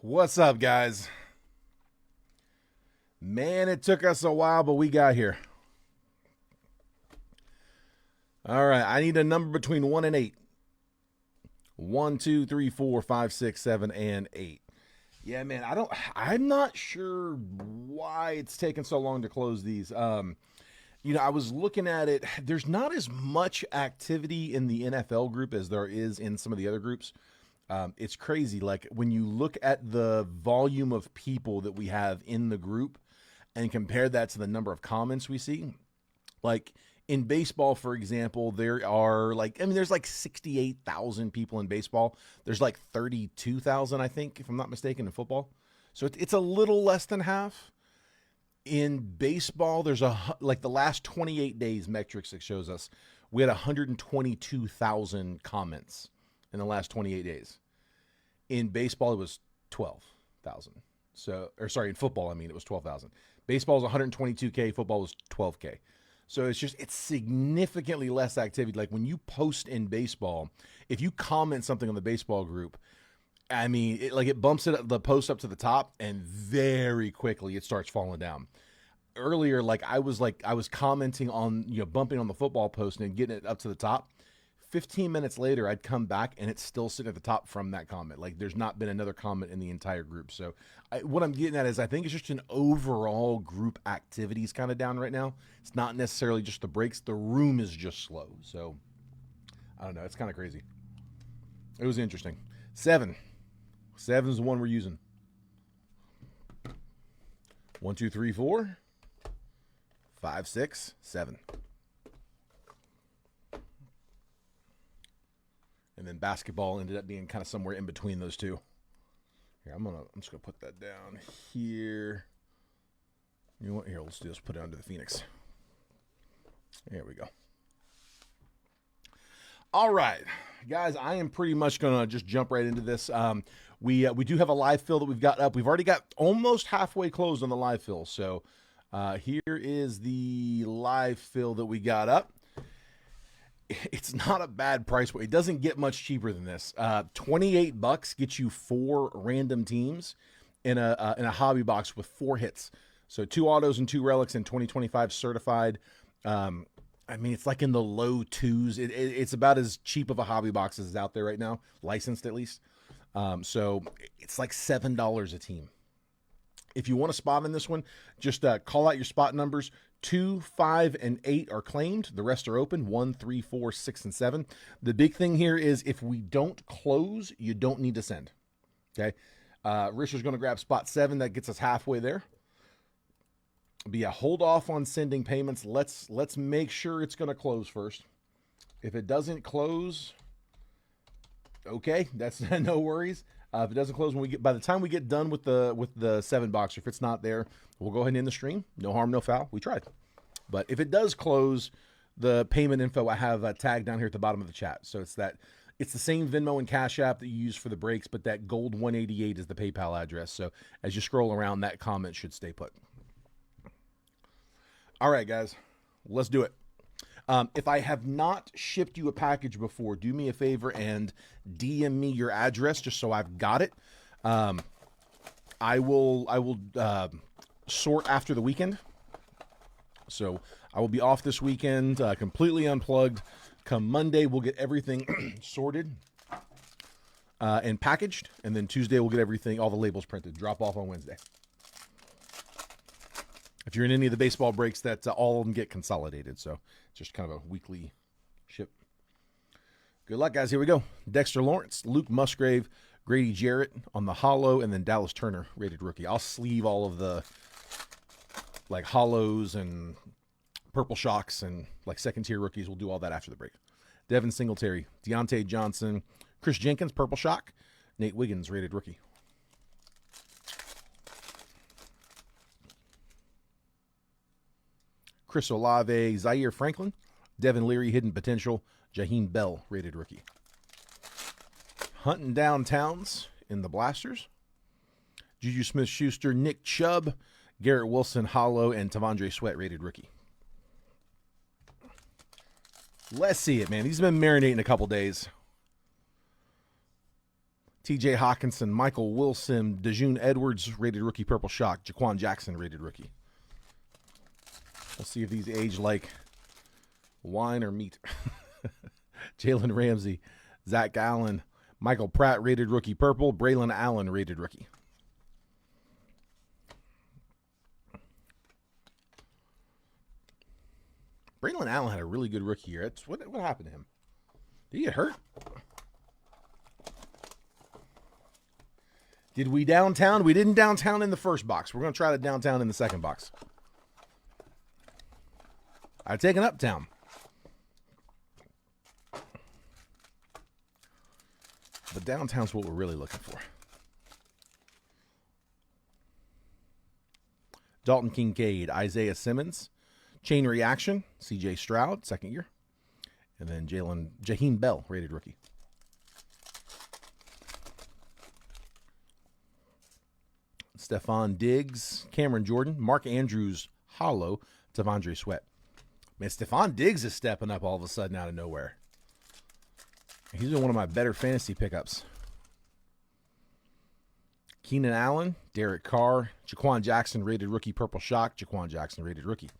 What's up, guys? Man, it took us a while, but we got here. All right, I need a number between 1 and 8. 1, 2, 3, 4, 5, 6, 7, and 8. Yeah, man, I'm not sure why it's taking so long to close these. I was looking at it. There's not as much activity in the NFL group as there is in some of the other groups. It's crazy. Like when you look at the volume of people that we have in the group and compare that to the number of comments we see, like in baseball, for example, there's like 68,000 people in baseball. There's like 32,000, I think, if I'm not mistaken, in football. So it's a little less than half. In baseball, there's the last 28 days metrics that shows us we had 122,000 comments in the last 28 days. In baseball, it was 12,000. In football, it was 12,000. Baseball was 122K, football was 12K. So it's significantly less activity. Like when you post in baseball, if you comment something on the baseball group, it bumps the post up to the top and very quickly it starts falling down. Earlier, I was commenting on, bumping on the football post and getting it up to the top. 15 minutes later, I'd come back and it's still sitting at the top from that comment. Like there's not been another comment in the entire group. So what I'm getting at is I think it's just an overall group activities kind of down right now. It's not necessarily just the breaks. The room is just slow. So I don't know. It's kind of crazy. It was interesting. 7. 7's the one we're using. 1, 2, 3, 4, 5, 6, 7. And then basketball ended up being kind of somewhere in between those two. Here, I'm just gonna put that down here. You know what? Here, let's do this. Put it under the Phoenix. There we go. All right, guys. I am pretty much gonna just jump right into this. We do have a live fill that we've got up. We've already got almost halfway closed on the live fill. So here is the live fill that we got up. It's not a bad price. It doesn't get much cheaper than this. $28 gets you 4 random teams in a hobby box with 4 hits. So 2 autos and 2 relics and 2025 certified. It's like in the low 2s. It's about as cheap of a hobby box as is out there right now, licensed at least. So it's like $7 a team. If you want a spot in this one, just call out your spot numbers. 2, 5, and 8 are claimed. The rest are open. 1, 3, 4, 6, and 7. The big thing here is if we don't close, you don't need to send. Okay. Risher's going to grab spot 7. That gets us halfway there. But yeah, hold off on sending payments. Let's make sure it's going to close first. If it doesn't close, okay, that's no worries. If it doesn't close by the time we get done with the 7 box, if it's not there, we'll go ahead and end the stream. No harm, no foul. We tried. But if it does close, the payment info I have tagged down here at the bottom of the chat. So it's the same Venmo and Cash App that you use for the breaks, but that gold 188 is the PayPal address. So as you scroll around, that comment should stay put. All right, guys, let's do it. If I have not shipped you a package before, do me a favor and DM me your address just so I've got it. I will sort after the weekend. So I will be off this weekend, completely unplugged. Come Monday, we'll get everything sorted and packaged. And then Tuesday, we'll get all the labels printed, drop off on Wednesday. If you're in any of the baseball breaks, all of them get consolidated. So just kind of a weekly ship. Good luck, guys. Here we go. Dexter Lawrence, Luke Musgrave, Grady Jarrett on the hollow, and then Dallas Turner, rated rookie. I'll sleeve all of the hollows and purple shocks and second-tier rookies. We'll do all that after the break. Devin Singletary, Deontay Johnson, Chris Jenkins, purple shock, Nate Wiggins, rated rookie. Chris Olave, Zaire Franklin, Devin Leary, hidden potential, Jaheim Bell, rated rookie. Hunting down Towns in the Blasters. Juju Smith-Schuster, Nick Chubb, Garrett Wilson, hollow, and Tavondre Sweat, rated rookie. Let's see it, man. These have been marinating a couple days. TJ Hawkinson, Michael Wilson, DeJune Edwards, rated rookie, purple shock. Jaquan Jackson, rated rookie. We'll see if these age like wine or meat. Jalen Ramsey, Zach Allen, Michael Pratt, rated rookie, purple. Braylon Allen, rated rookie. Braylon Allen had a really good rookie year. What happened to him? Did he get hurt? Did we downtown? We didn't downtown in the first box. We're going to try to downtown in the second box. I'd take an uptown. But downtown's what we're really looking for. Dalton Kincaid, Isaiah Simmons, Chain Reaction, CJ Stroud, second year. And then Jaheim Bell, rated rookie. Stephon Diggs, Cameron Jordan, Mark Andrews, hollow, Tavondre Sweat. Man, Stephon Diggs is stepping up all of a sudden out of nowhere. He's been one of my better fantasy pickups. Keenan Allen, Derek Carr, Jaquan Jackson, rated rookie, purple shock. Jaquan Jackson, rated rookie.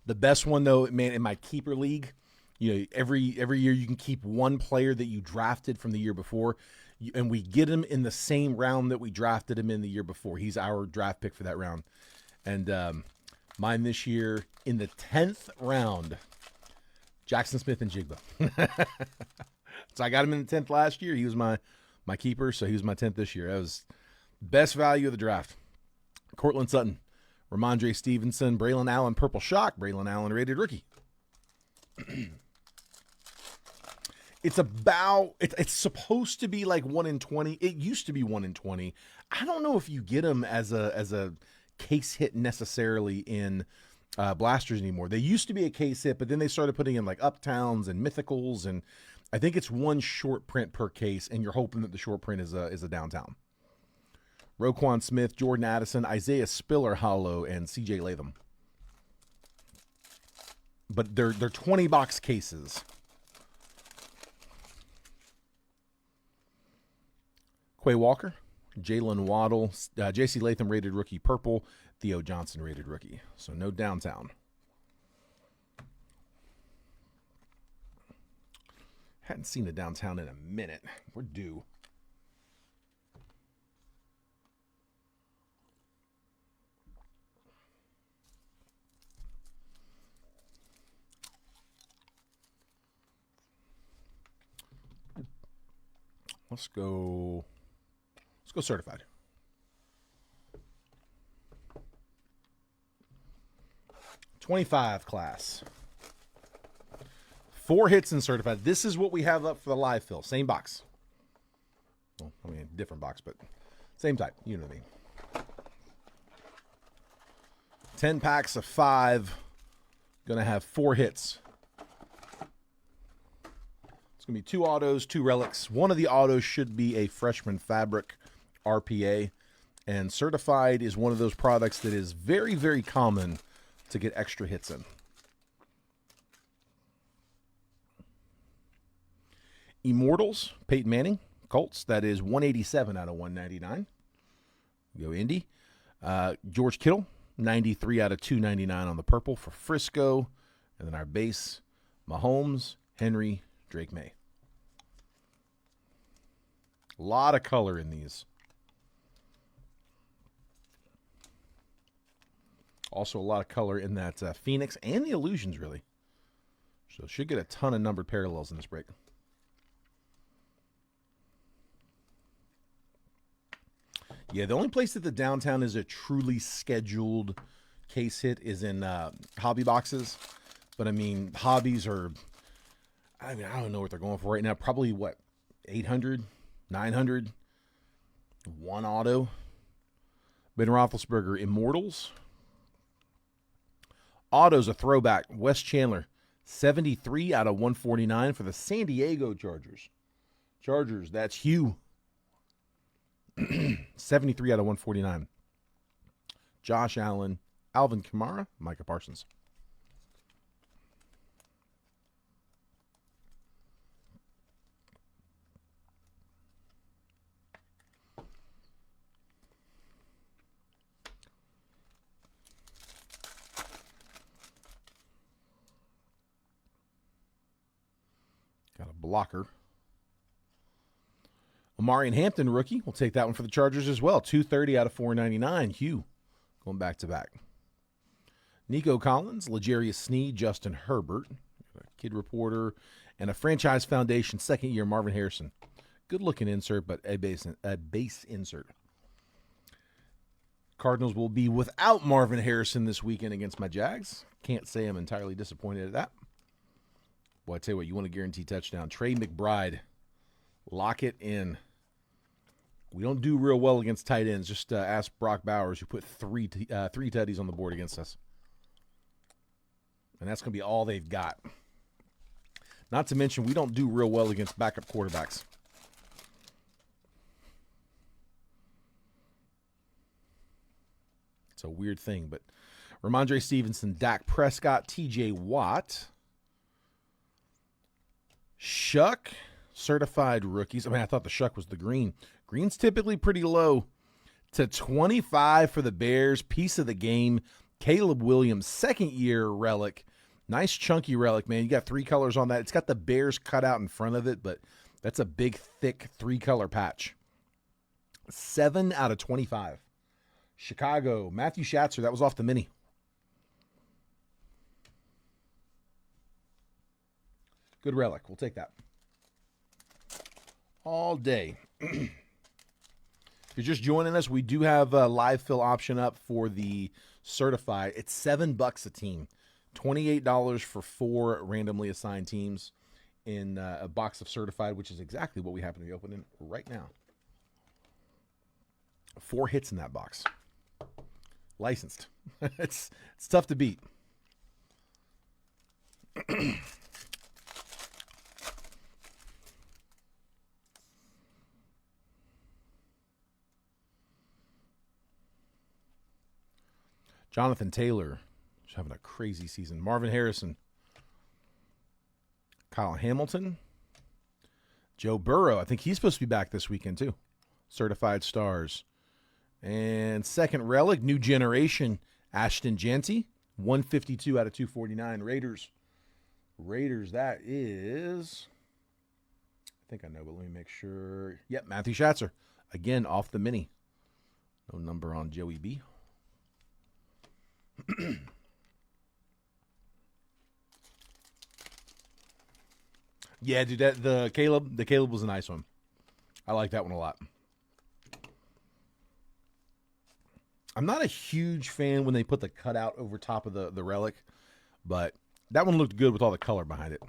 The best one, though, man, in my keeper league, you know, every year you can keep one player that you drafted from the year before, and we get him in the same round that we drafted him in the year before. He's our draft pick for that round. And mine this year, in the 10th round, Jackson Smith and Jigba. So I got him in the 10th last year. He was my keeper, so he was my 10th this year. That was best value of the draft. Cortland Sutton, Ramondre Stevenson, Braylon Allen, purple shock. Braylon Allen, rated rookie. It's supposed to be like 1 in 20. It used to be 1 in 20. I don't know if you get them as a case hit necessarily in blasters anymore. They used to be a case hit, but then they started putting in like uptowns and mythicals, and I think it's one short print per case, and you're hoping that the short print is a downtown. Roquan Smith, Jordan Addison, Isaiah Spiller hollow, and CJ Latham. But they're 20 box cases. Quay Walker, Jalen Waddle, J.C. Latham, rated rookie, purple. Theo Johnson, rated rookie. So no downtown. Hadn't seen a downtown in a minute. We're due. Let's go certified. '25 class. 4 hits in certified. This is what we have up for the live fill. Same box. Well, I mean, different box, but same type. You know what I mean. 10 packs of 5. Gonna have 4 hits. It's gonna be 2 autos, 2 relics. One of the autos should be a freshman fabric RPA, and certified is one of those products that is very, very common to get extra hits in. Immortals, Peyton Manning, Colts. That is 187 out of 199. Go Indy. George Kittle, 93 out of 299 on the purple for Frisco. And then our base, Mahomes, Henry, Drake May. A lot of color in these. Also a lot of color in that Phoenix and the Illusions, really. So should get a ton of numbered parallels in this break. Yeah, the only place that the downtown is a truly scheduled case hit is in hobby boxes. But, I mean, hobbies are, I don't know what they're going for right now. Probably, 800, 900, 1 auto. Ben Roethlisberger, Immortals. Auto's a throwback. Wes Chandler, 73 out of 149 for the San Diego Chargers. Chargers, that's Hugh. 73 out of 149. Josh Allen, Alvin Kamara, Micah Parsons. blocker. Omarion Hampton, rookie. We'll take that one for the Chargers as well. 230 out of 499. Hugh going back to back. Nico Collins, L'Jarius Sneed, Justin Herbert, Kid Reporter, and a Franchise Foundation second-year Marvin Harrison. Good-looking insert, but a base insert. Cardinals will be without Marvin Harrison this weekend against my Jags. Can't say I'm entirely disappointed at that. Boy, I tell you what, you want a guaranteed touchdown. Trey McBride, lock it in. We don't do real well against tight ends. Just ask Brock Bowers, who put three tutties on the board against us. And that's going to be all they've got. Not to mention, we don't do real well against backup quarterbacks. It's a weird thing, but Ramondre Stevenson, Dak Prescott, TJ Watt, Shuck, certified rookies. I mean, I thought the Shuck was the green. Green's typically pretty low. To 25 for the Bears, piece of the game. Caleb Williams, second-year relic. Nice chunky relic, man. You got 3 colors on that. It's got the Bears cut out in front of it, but that's a big, thick 3-color patch. 7 out of 25. Chicago, Matthew Schatzer. That was off the mini. Good relic. We'll take that. All day. If you're just joining us, we do have a live fill option up for the certified. It's $7 a team. $28 for 4 randomly assigned teams in a box of certified, which is exactly what we happen to be opening right now. 4 hits in that box. Licensed. It's tough to beat. Jonathan Taylor. Having a crazy season. Marvin Harrison. Kyle Hamilton. Joe Burrow. I think he's supposed to be back this weekend too. Certified stars. And second relic, new generation, Ashton Jeanty. 152 out of 249. Raiders, that is, I think I know, but let me make sure. Yep, Matthew Schatzer. Again, off the mini. No number on Joey B. Yeah, dude, the Caleb was a nice one. I like that one a lot. I'm not a huge fan when they put the cutout over top of the relic, but that one looked good with all the color behind it.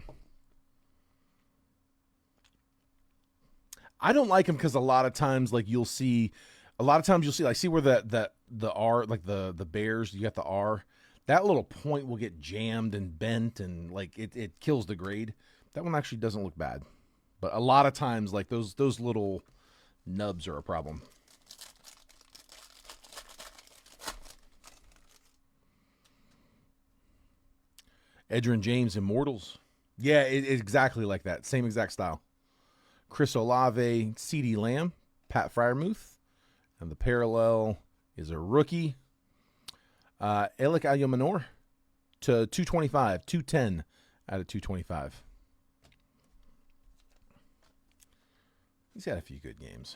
I don't like them because a lot of times, like you'll see like see where the R, like the Bears, you got the R, that little point will get jammed and bent and like it kills the grade. That one actually doesn't look bad, but a lot of times like those little nubs are a problem. Edgerrin James, Immortals. Yeah, it's exactly like that. Same exact style. Chris Olave, CeeDee Lamb, Pat Freiermuth. And the parallel is a rookie. Alec Ayamanor to 225, 210 out of 225. He's had a few good games.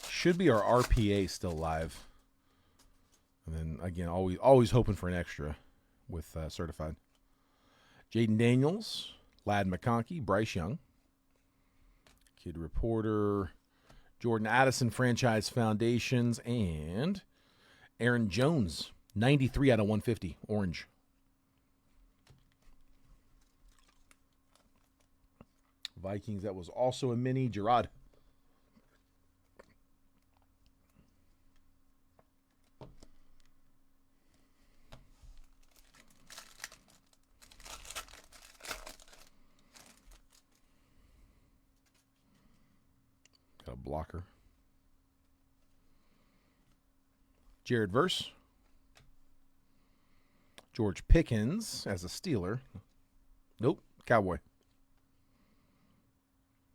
Should be our RPA still live. And then, again, always hoping for an extra with certified. Jaden Daniels, Ladd McConkey, Bryce Young. Kid Reporter, Jordan Addison, Franchise Foundations, and Aaron Jones, 93 out of 150, orange. Vikings, that was also a mini. Gerard. Got a blocker. Jared Verse. George Pickens as a Steeler. Nope, Cowboy.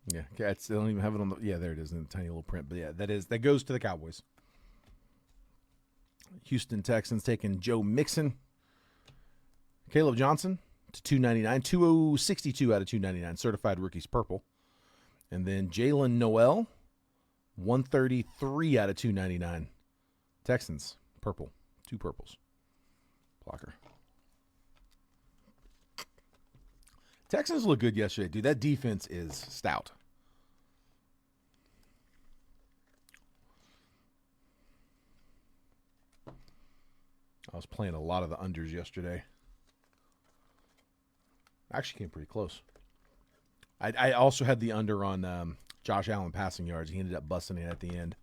Yeah, Cats. They don't even have it on the. Yeah, there it is in the tiny little print. But yeah, that goes to the Cowboys. Houston Texans taking Joe Mixon. Caleb Johnson to 299, 262 out of 299, certified rookies purple. And then Jalen Noel, 133 out of 299, Texans purple, 2 purples. Blocker. Texans look good yesterday, dude. That defense is stout. I was playing a lot of the unders yesterday. Actually came pretty close. I also had the under on Josh Allen passing yards. He ended up busting it at the end.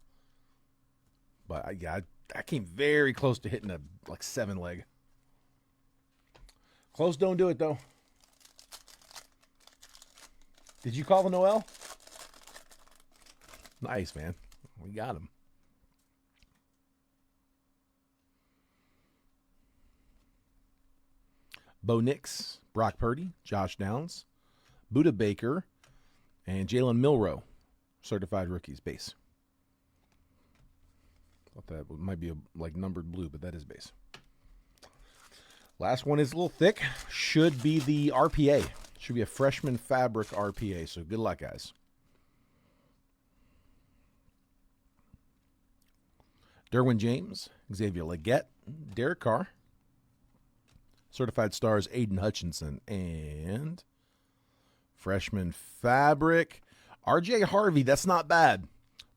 But I came very close to hitting a 7-leg. Close don't do it, though. Did you call the Noel? Nice, man. We got him. Bo Nix, Brock Purdy, Josh Downs, Budda Baker, and Jalen Milroe, certified rookies, base. Thought that might be a numbered blue, but that is base. Last one is a little thick. Should be the RPA. Should be a freshman fabric RPA, so good luck, guys. Derwin James, Xavier Legette, Derek Carr, certified stars Aiden Hutchinson, and freshman fabric RJ Harvey. That's not bad.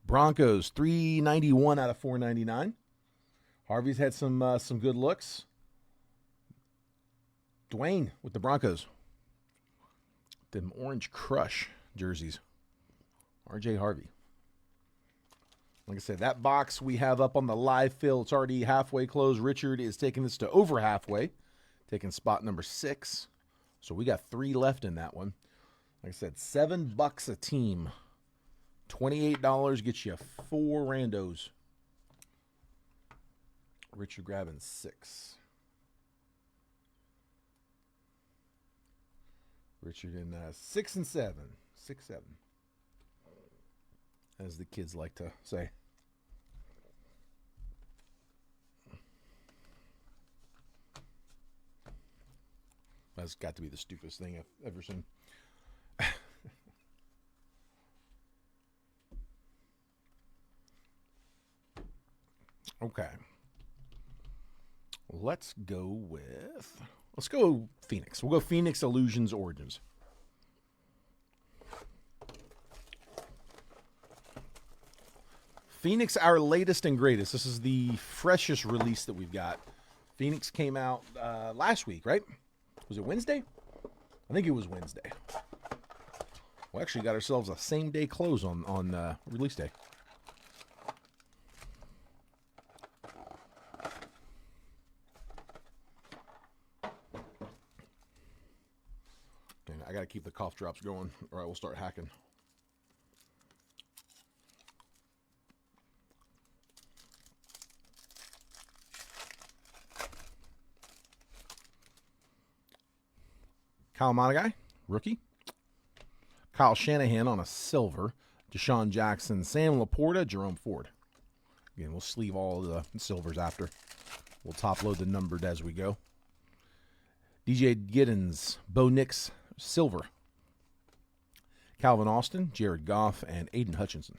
Broncos, 391 out of 499. Harvey's had some good looks. Dwayne with the Broncos. Them orange crush jerseys. RJ Harvey. Like I said, that box we have up on the live fill, it's already halfway closed. Richard is taking this to over halfway, taking spot number 6. So we got 3 left in that one. Like I said, $7 a team. $28 gets you 4 randos. Richard grabbing 6. Richard in 6 and 7. 6-7. As the kids like to say. That's got to be the stupidest thing I've ever seen. Okay. Let's go Phoenix. We'll go Phoenix Illusions Origins. Phoenix, our latest and greatest. This is the freshest release that we've got. Phoenix came out last week, right? Was it Wednesday? I think it was Wednesday. We actually got ourselves a same-day close on release day. I got to keep the cough drops going, or I will start hacking. Kyle Monagai, rookie. Kyle Shanahan on a silver. Deshaun Jackson, Sam Laporta, Jerome Ford. Again, we'll sleeve all the silvers after. We'll top load the numbered as we go. DJ Giddens, Bo Nix, silver. Calvin Austin, Jared Goff, and Aiden Hutchinson.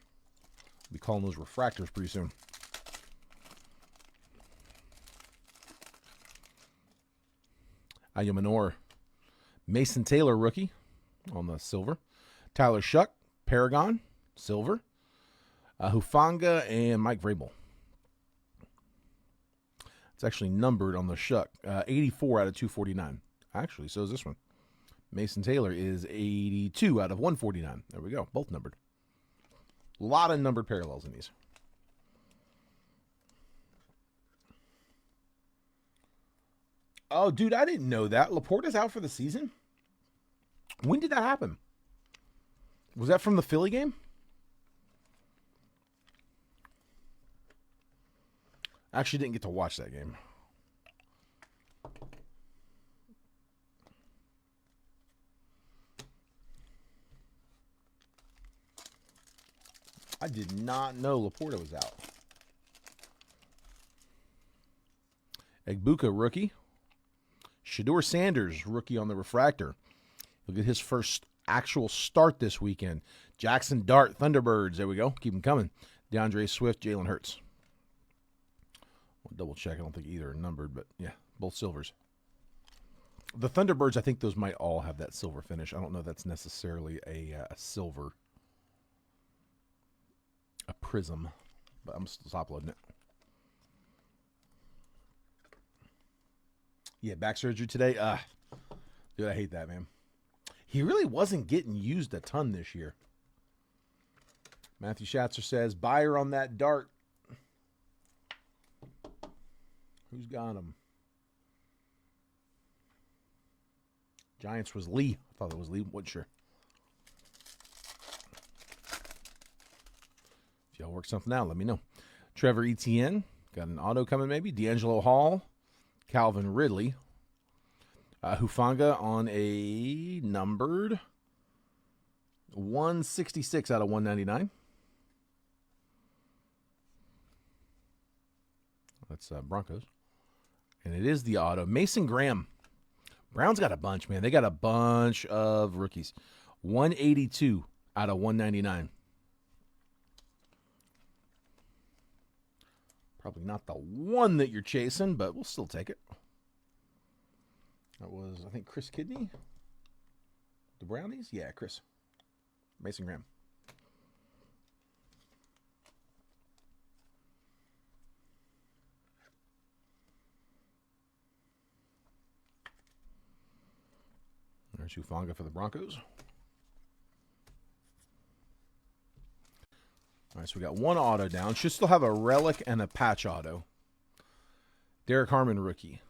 We'll be calling those refractors pretty soon. Ayumanor, Mason Taylor, rookie, on the silver. Tyler Shuck, Paragon, silver. Hufanga, and Mike Vrabel. It's actually numbered on the Shuck. 84 out of 249. Actually, so is this one. Mason Taylor is 82 out of 149. There we go. Both numbered. A lot of numbered parallels in these. Oh, dude, I didn't know that. Laporta's out for the season? When did that happen? Was that from the Philly game? I actually didn't get to watch that game. I did not know Laporta was out. Egbuka, rookie. Shedeur Sanders, rookie on the refractor. He'll get his first actual start this weekend. Jackson Dart, Thunderbirds. There we go. Keep them coming. DeAndre Swift, Jalen Hurts. I'll double check. I don't think either are numbered, but yeah, both silvers. The Thunderbirds, I think those might all have that silver finish. I don't know if that's necessarily a silver, a prism, but I'm still top loading it. Yeah, back surgery today. Dude, I hate that, man. He really wasn't getting used a ton this year. Matthew Schatzer says, buyer on that dart. Who's got him? Giants was Lee. I thought it was Lee. Wasn't sure. If y'all work something out, let me know. Trevor Etienne. Got an auto coming maybe. D'Angelo Hall. Calvin Ridley. Hufanga on a numbered 166 out of 199. That's Broncos. And it is the auto. Mason Graham. Brown's got a bunch, man. They got a bunch of rookies. 182 out of 199. Probably not the one that you're chasing, but we'll still take it. That was, I think, Chris Kidney. The Brownies? Yeah, Chris. Mason Graham. There's Hufanga for the Broncos. All right, so we got one auto down. Should still have a relic and a patch auto. Derek Harmon, rookie.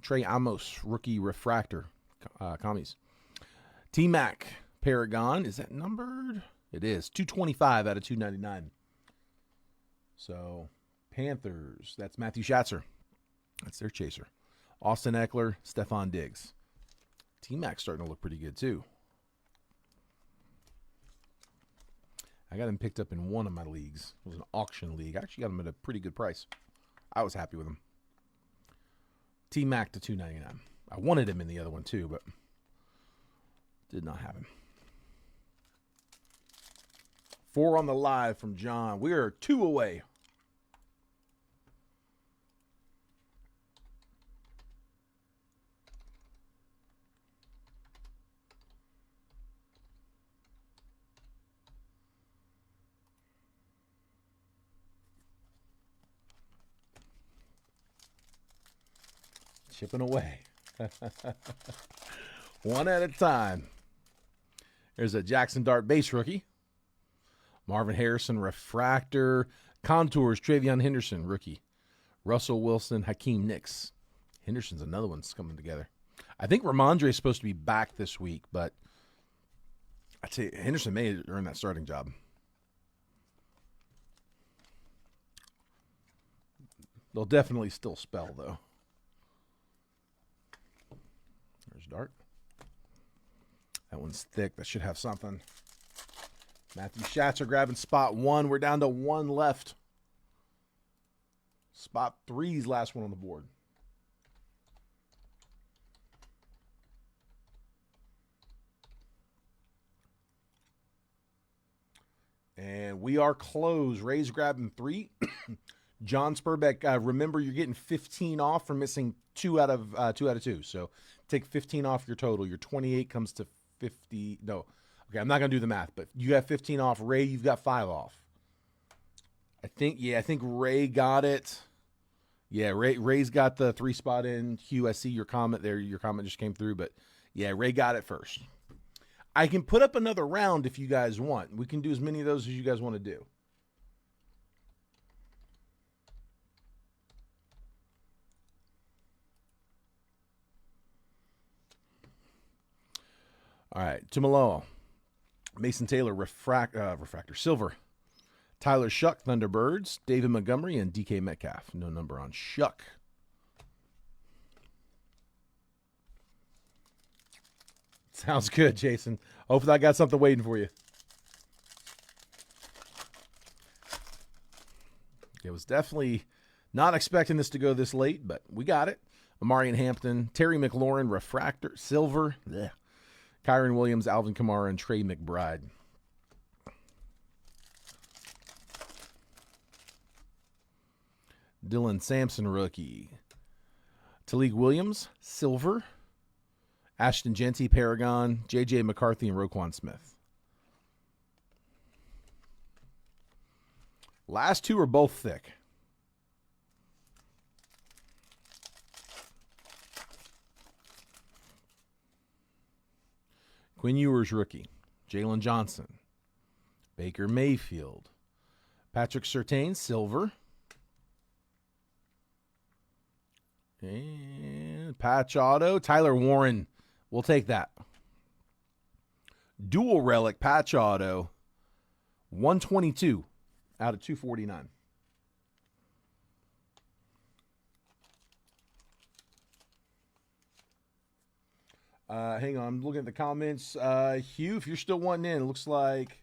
Trey Amos, rookie refractor. Commies. T-Mac, Paragon. Is that numbered? It is. 225 out of 299. So, Panthers. That's Matthew Schatzer. That's their chaser. Austin Eckler, Stephon Diggs. T-Mac's starting to look pretty good, too. I got him picked up in one of my leagues. It was an auction league. I actually got him at a pretty good price. I was happy with him. T-Mac to $2.99. I wanted him in the other one, too, but did not have him. 4 on the live from John. We are 2 away. Chipping away. One at a time. There's a Jackson Dart base rookie. Marvin Harrison refractor. Contours, Travion Henderson, rookie. Russell Wilson, Hakeem Nicks. Henderson's another one's coming together. I think Ramondre is supposed to be back this week, but I'd say Henderson may earn that starting job. They'll definitely still spell, though. There's Dart. That one's thick. That should have something. Matthew Schatzer grabbing spot 1. We're down to 1 left. Spot 3's last one on the board. And we are closed. Ray's grabbing 3. John Spurbeck, remember you're getting 15 off for missing 2 out of 2. So take 15 off your total. Your 28 comes to 50. No. Okay, I'm not going to do the math, but you have 15 off. Ray, you've got 5 off. I think Ray got it. Yeah, Ray's got the 3 spot in. Hugh, I see your comment there. Your comment just came through, but yeah, Ray got it first. I can put up another round if you guys want. We can do as many of those as you guys want to do. All right, Tumalo, Mason Taylor, refractor, silver. Tyler Shuck, Thunderbirds, David Montgomery, and DK Metcalf. No number on Shuck. Sounds good, Jason. Hopefully I got something waiting for you. It was definitely not expecting this to go this late, but we got it. Amari and Hampton, Terry McLaurin, Refractor, Silver, bleh. Kyron Williams, Alvin Kamara, and Trey McBride. Dylan Sampson, rookie. Talik Williams, Silver. Ashton Genty, Paragon, J.J. McCarthy, and Roquan Smith. Last two are both thick. Quinn Ewers, rookie. Jalen Johnson. Baker Mayfield. Patrick Surtain, Silver. And patch auto. Tyler Warren. We'll take that. Dual relic patch auto. 122 out of 249. Hang on, I'm looking at the comments. Hugh, if you're still wanting in, it looks like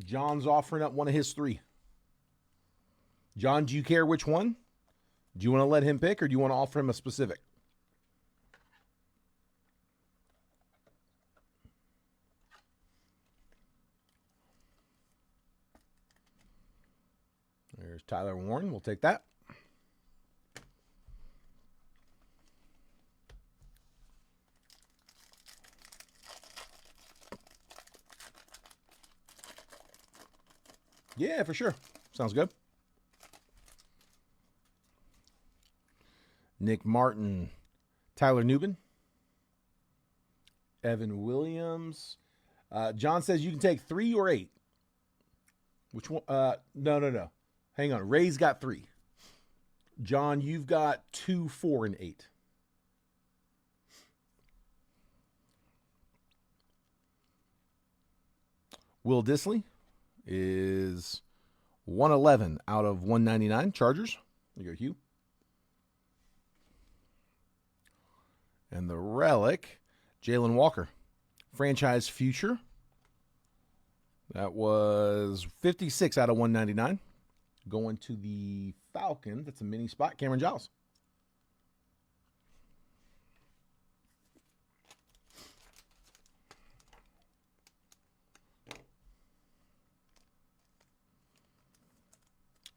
John's offering up one of his three. John, do you care which one? Do you want to let him pick, or do you want to offer him a specific? There's Tyler Warren. We'll take that. Yeah, for sure. Sounds good. Nick Martin, Tyler Newbin, Evan Williams. John says you can take 3 or 8. Which one? No. Hang on. Ray's got 3. John, you've got 2, 4, and 8. Will Dissly is 111 out of 199. Chargers. There you go, Hugh. And the relic, Jalen Walker. Franchise future. That was 56 out of 199. Going to the Falcons. That's a mini spot. Cameron Giles.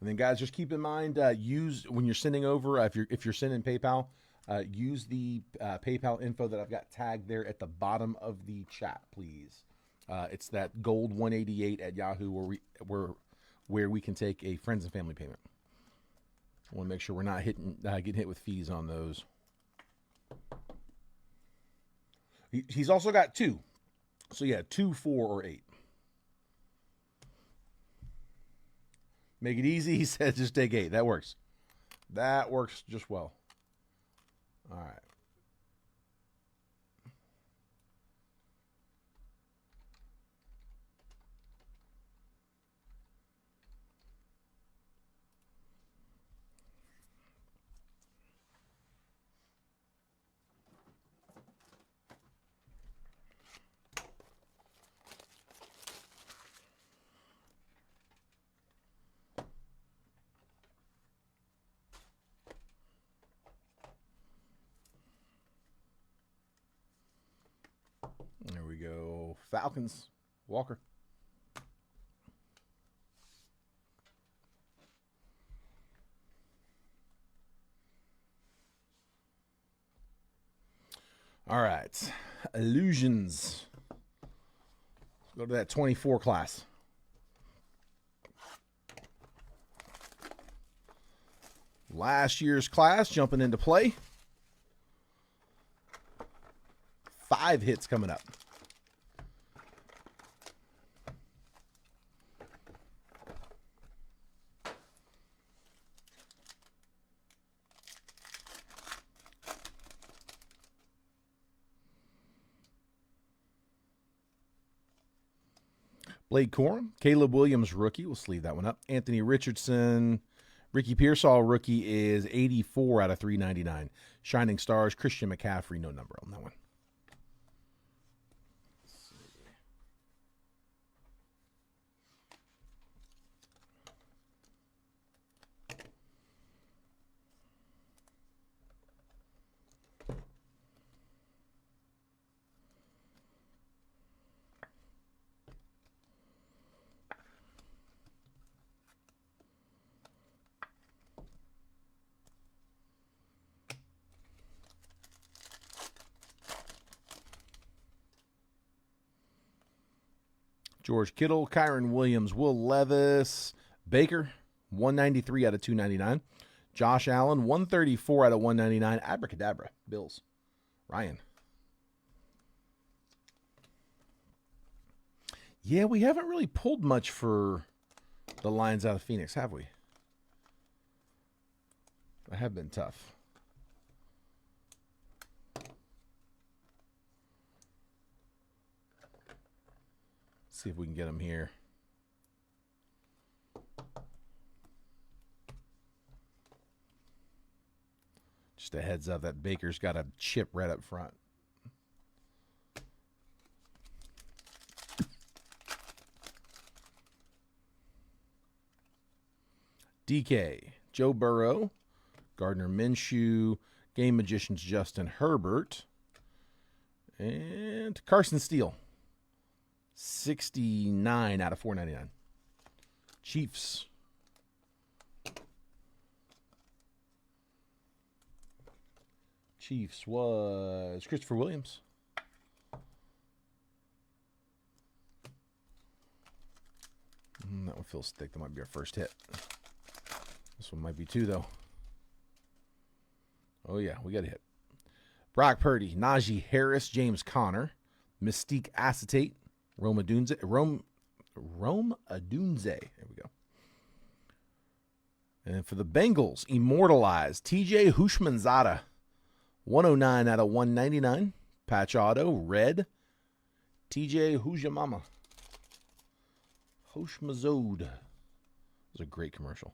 And then, guys, just keep in mind, use when you're sending over, if you're sending PayPal, use the PayPal info that I've got tagged there at the bottom of the chat, please. It's that gold 188 at Yahoo where we can take a friends and family payment. I want to make sure we're not getting hit with fees on those. He's also got 2. So, yeah, 2, 4, or 8. Make it easy. He said just take 8. That works. That works just well. All right. There we go. Falcons. Walker. All right. Illusions. Let's go to that 24 class. Last year's class jumping into play. 5 hits coming up. Blake Corum, Caleb Williams, rookie. We'll sleeve that one up. Anthony Richardson, Ricky Pearsall, rookie is 84 out of 399. Shining Stars, Christian McCaffrey, no number on that one. George Kittle, Kyron Williams, Will Levis, Baker, 193 out of 299. Josh Allen, 134 out of 199. Abracadabra, Bills. Ryan. Yeah, we haven't really pulled much for the Lions out of Phoenix, have we? That have been tough. See if we can get them here. Just a heads up that Baker's got a chip right up front. DK, Joe Burrow, Gardner Minshew, Game Magicians Justin Herbert, and Carson Steele. 69 out of 499. Chiefs. Chiefs was Christopher Williams. That one feels thick. That might be our first hit. This one might be two, though. Oh, yeah, we got a hit. Brock Purdy, Najee Harris, James Conner, Mystique Acetate, Rome Adunze. There we go. And for the Bengals, Immortalized, TJ Hushmanzada, 109 out of 199. Patch auto, red, TJ Hujamama. Hoshmazode. It was a great commercial.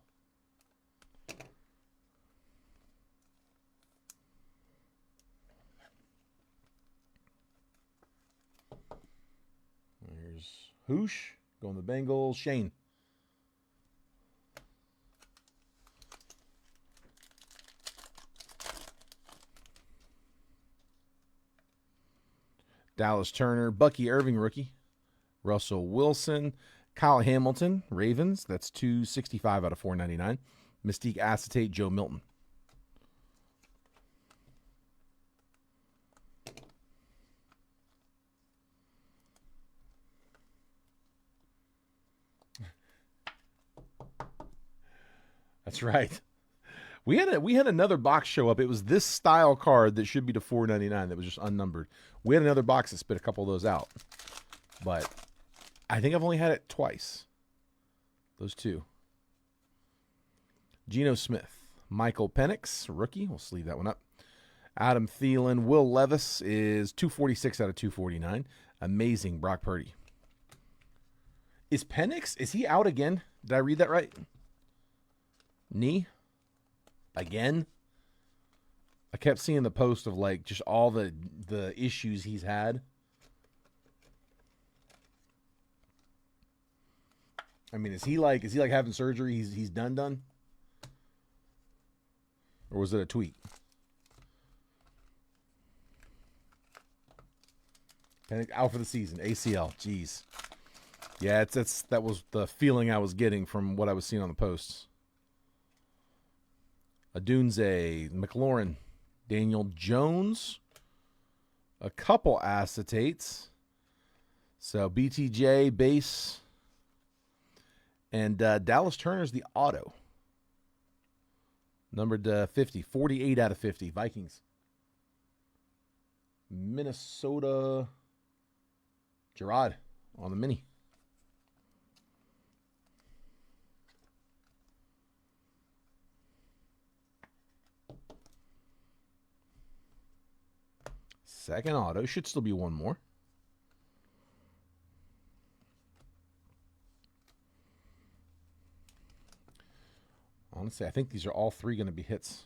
There's Hoosh going to the Bengals. Shane. Dallas Turner, Bucky Irving, rookie. Russell Wilson, Kyle Hamilton, Ravens. That's 265 out of 499. Mystique Acetate, Joe Milton. That's right. We had another box show up. It was this style card that should be to $4.99 that was just unnumbered. We had another box that spit a couple of those out. But I think I've only had it twice. Those two. Geno Smith. Michael Penix, rookie. We'll sleeve that one up. Adam Thielen. Will Levis is 246 out of 249. Amazing Brock Purdy. Is Penix, is he out again? Did I read that right? Knee? Again? I kept seeing the post of like just all the issues he's had. I mean, is he like having surgery? He's done? Or was it a tweet? Out for the season. ACL. Jeez. Yeah, that was the feeling I was getting from what I was seeing on the posts. Adunze, McLaurin, Daniel Jones, a couple acetates. So BTJ, base, and Dallas Turner's the auto. Numbered 50, 48 out of 50, Vikings. Minnesota, Gerard on the mini. Second auto. Should still be one more. Honestly, I think these are all three going to be hits.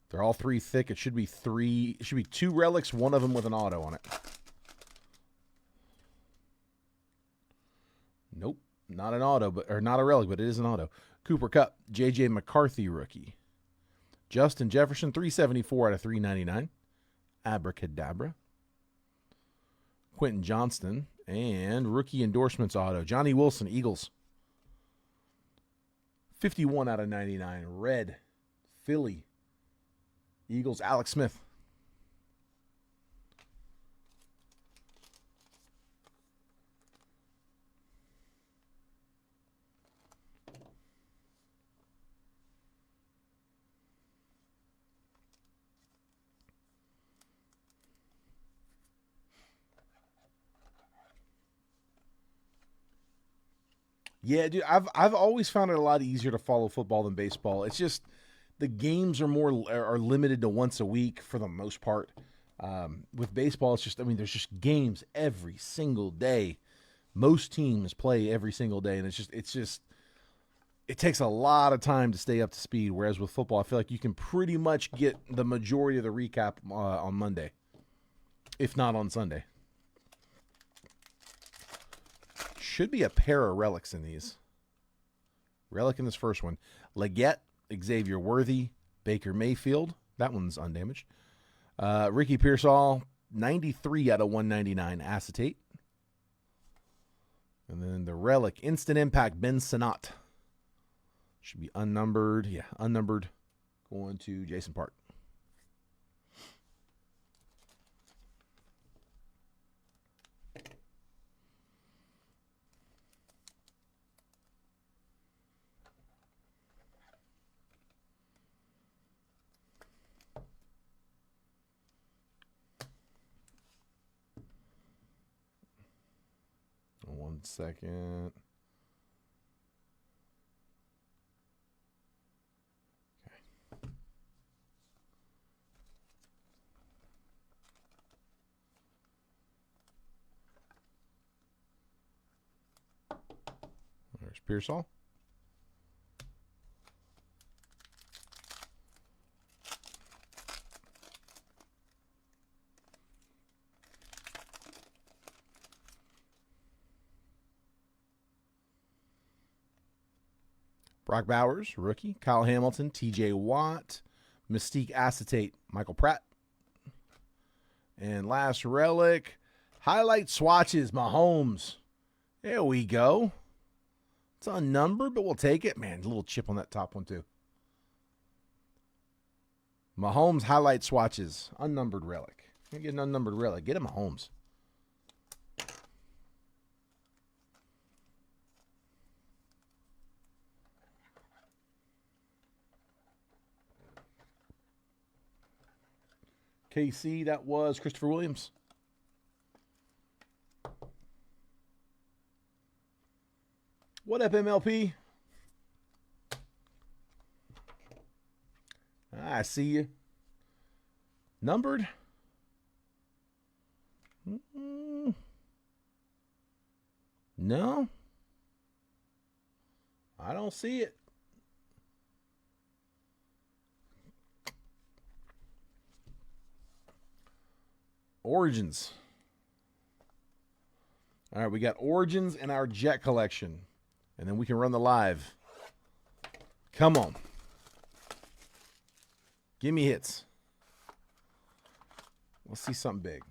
They're all three thick. It should be three. It should be two relics, one of them with an auto on it. Nope. Not an auto, or not a relic, but it is an auto. Cooper Kupp, J.J. McCarthy rookie. Justin Jefferson, 374 out of 399. Abracadabra. Quentin Johnston. And rookie endorsements auto. Johnny Wilson, Eagles. 51 out of 99. Red. Philly. Eagles, Alex Smith. Yeah, dude, I've always found it a lot easier to follow football than baseball. It's just the games are limited to once a week for the most part. With baseball, it's just, I mean, there's just games every single day. Most teams play every single day, and it takes a lot of time to stay up to speed. Whereas with football, I feel like you can pretty much get the majority of the recap on Monday, if not on Sunday. Should be a pair of relics in these. Relic in this first one. Leggett, Xavier Worthy, Baker Mayfield. That one's undamaged. Ricky Pearsall, 93 out of 199 acetate. And then the relic, Instant Impact, Ben Sinnott. Should be unnumbered. Yeah, unnumbered. Going to Jason Park. One second. Okay. There's Pearsall. Brock Bowers, rookie. Kyle Hamilton, TJ Watt. Mystique Acetate, Michael Pratt. And last relic, highlight swatches, Mahomes. There we go. It's unnumbered, but we'll take it. Man, a little chip on that top one, too. Mahomes highlight swatches, unnumbered relic. Get an unnumbered relic. Get him Mahomes. KC, that was Christopher Williams. What up, MLP? I see you. Numbered? No. I don't see it. Origins. All right, we got Origins in our Jet collection. And then we can run the live. Come on. Give me hits. Let's see something big.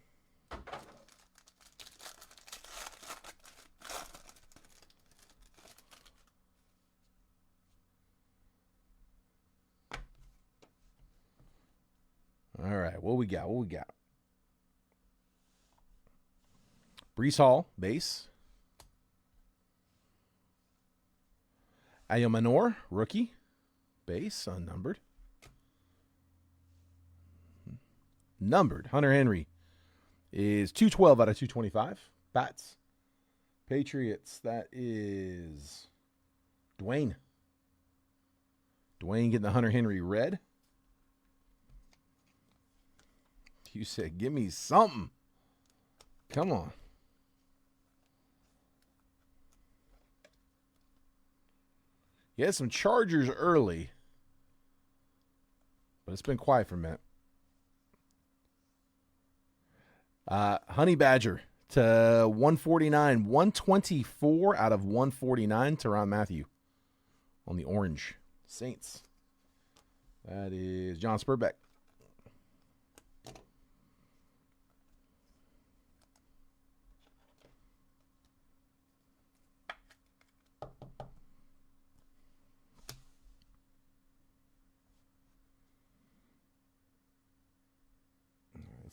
All right, what we got? What we got? Brees Hall, base. Ayomanor, rookie. Base, unnumbered. Numbered. Hunter Henry is 212 out of 225. Bats. Patriots, that is Dwayne. Dwayne getting the Hunter Henry red. You said, give me something. Come on. He had some Chargers early, but it's been quiet for a minute. Honey Badger to 149, 124 out of 149. Tyrann Mathieu on the orange. Saints. That is John Spurbeck.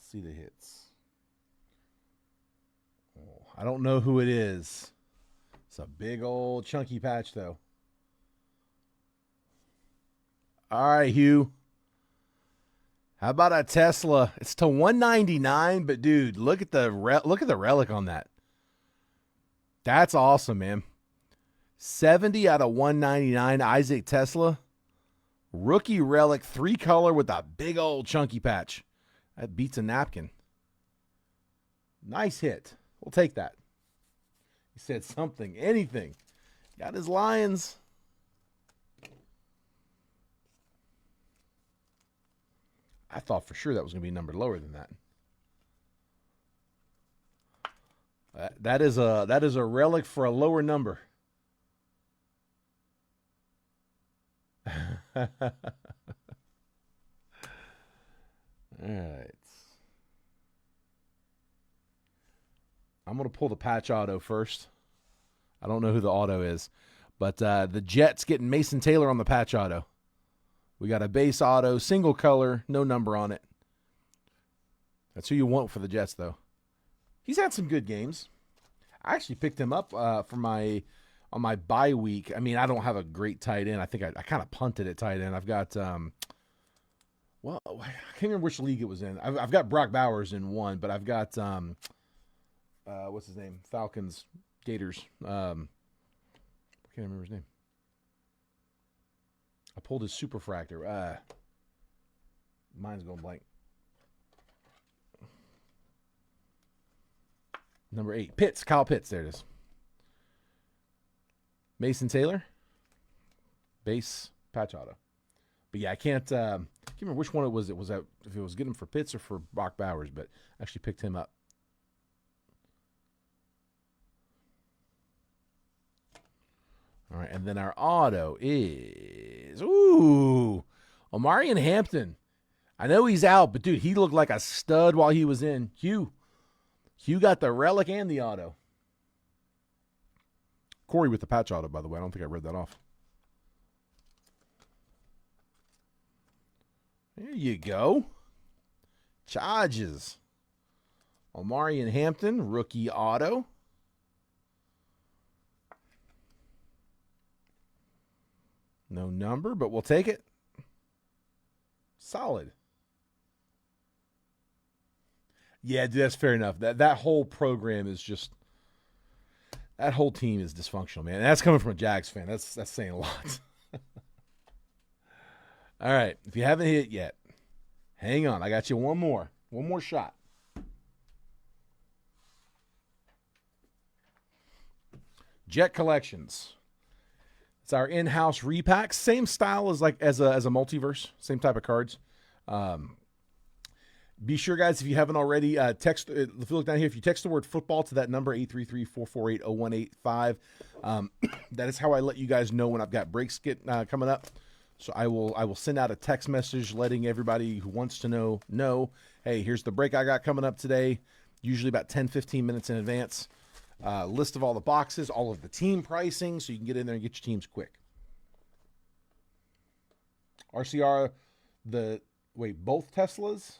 See the hits. Oh, I don't know who it is. It's a big old chunky patch, though. All right, Hugh. How about a Tesla? It's to 199, but dude, look at the relic on that. That's awesome, man. 70 out of 199, Isaac Tesla. Rookie relic, 3-color with a big old chunky patch. That beats a napkin. Nice hit. We'll take that. He said something, anything. Got his Lions. I thought for sure that was going to be numbered lower than that. That is a relic for a lower number. All right. I'm going to pull the patch auto first. I don't know who the auto is, but the Jets getting Mason Taylor on the patch auto. We got a base auto, single color, no number on it. That's who you want for the Jets, though. He's had some good games. I actually picked him up on my bye week. I mean, I don't have a great tight end. I think I kind of punted at tight end. I've got, well, I can't remember which league it was in. I've got Brock Bowers in one, but I've got, what's his name? Falcons, Gators. I can't remember his name. I pulled his superfractor. Mine's going blank. Number 8. Pitts. Kyle Pitts. There it is. Mason Taylor. Base patch auto. But yeah, I can't remember which one it was. It was if it was getting for Pitts or for Brock Bowers, but I actually picked him up. All right, and then our auto is Omarion Hampton. I know he's out, but dude, he looked like a stud while he was in. Hugh got the relic and the auto. Corey with the patch auto, by the way. I don't think I read that off. There you go. Charges. Omarion Hampton, rookie auto. No number, but we'll take it. Solid. Yeah, dude, that's fair enough. That whole program is just, that whole team is dysfunctional, man. And that's coming from a Jags fan. That's saying a lot. All right, if you haven't hit yet, hang on. I got you one more shot. Jet Collections. It's our in-house repack. Same style as a multiverse. Same type of cards. Be sure, guys, if you haven't already, text. If you look down here, if you text the word football to that number 833-448-0185, that is how I let you guys know when I've got breaks coming up. So I will send out a text message letting everybody who wants to know, hey, here's the break I got coming up today. Usually about 10-15 minutes in advance. List of all the boxes, all of the team pricing, so you can get in there and get your teams quick. RCR, both Teslas?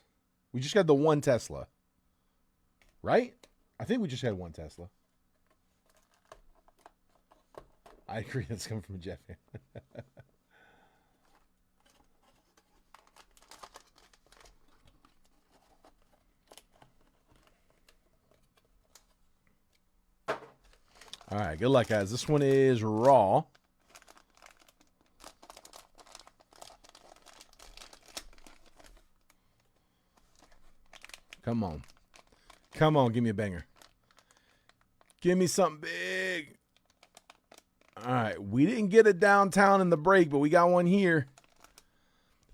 We just got the one Tesla, right? I think we just had one Tesla. I agree. That's coming from a Jeff fan. All right, good luck, guys. This one is raw. Come on. Come on, give me a banger. Give me something big. All right, we didn't get it downtown in the break, but we got one here.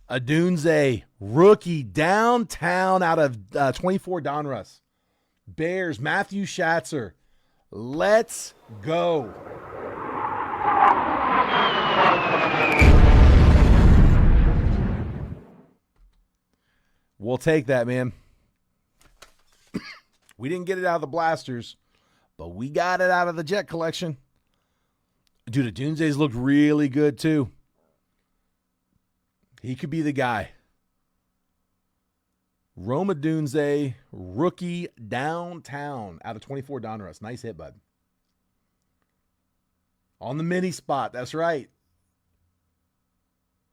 A Dunze rookie downtown out of 24 Donruss. Bears, Matthew Schatzer. Let's go. We'll take that, man. We didn't get it out of the blasters, but we got it out of the Jet collection. Dude, the Dunze's looked really good, too. He could be the guy. Roma Dunze, rookie downtown out of 24 Donruss. Nice hit, bud. On the mini spot. That's right.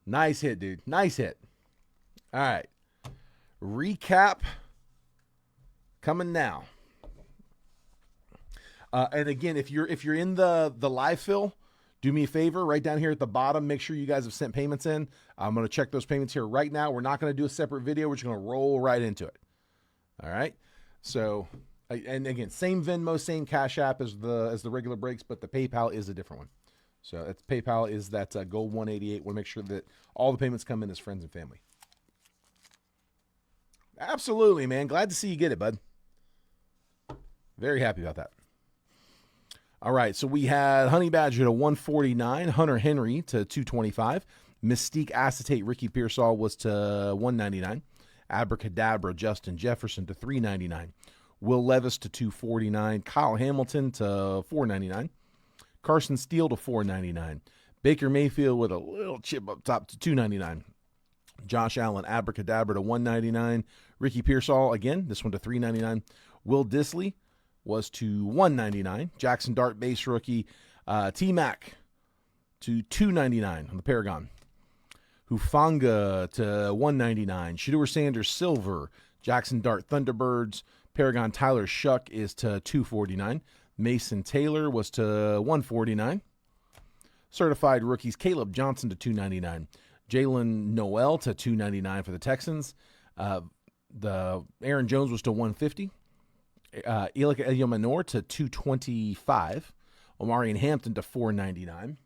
Nice hit, dude. Nice hit. All right. Recap coming now. And again, if you're in the live fill, Do me a favor, right down here at the bottom, make sure you guys have sent payments in. I'm going to check those payments here right now. We're not going to do a separate video. We're just going to roll right into it. All right. So, and again, same Venmo, same Cash App as the regular breaks, but the PayPal is a different one. So that's PayPal is that Gold 188. We'll make sure that all the payments come in as friends and family. Absolutely, man. Glad to see you get it, bud. Very happy about that. All right, so we had Honey Badger to 149, Hunter Henry to 225, Mystique Acetate Ricky Pearsall was to 199, Abracadabra Justin Jefferson to 399, Will Levis to 249, Kyle Hamilton to 499, Carson Steele to 499, Baker Mayfield with a little chip up top to 299, Josh Allen Abracadabra to 199, Ricky Pearsall again, this one to 399, Will Disley was to 199. Jackson Dart base rookie. T-Mac to 299 on the Paragon. Hufanga to 199. Shedeur Sanders silver. Jackson Dart Thunderbirds. Paragon Tyler Shuck is to 249. Mason Taylor was to 149. Certified rookies Caleb Johnson to 299. Jalen Noel to 299 for the Texans. The Aaron Jones was to 150. Elika Eliomanor to 225. Omarion Hampton to 499.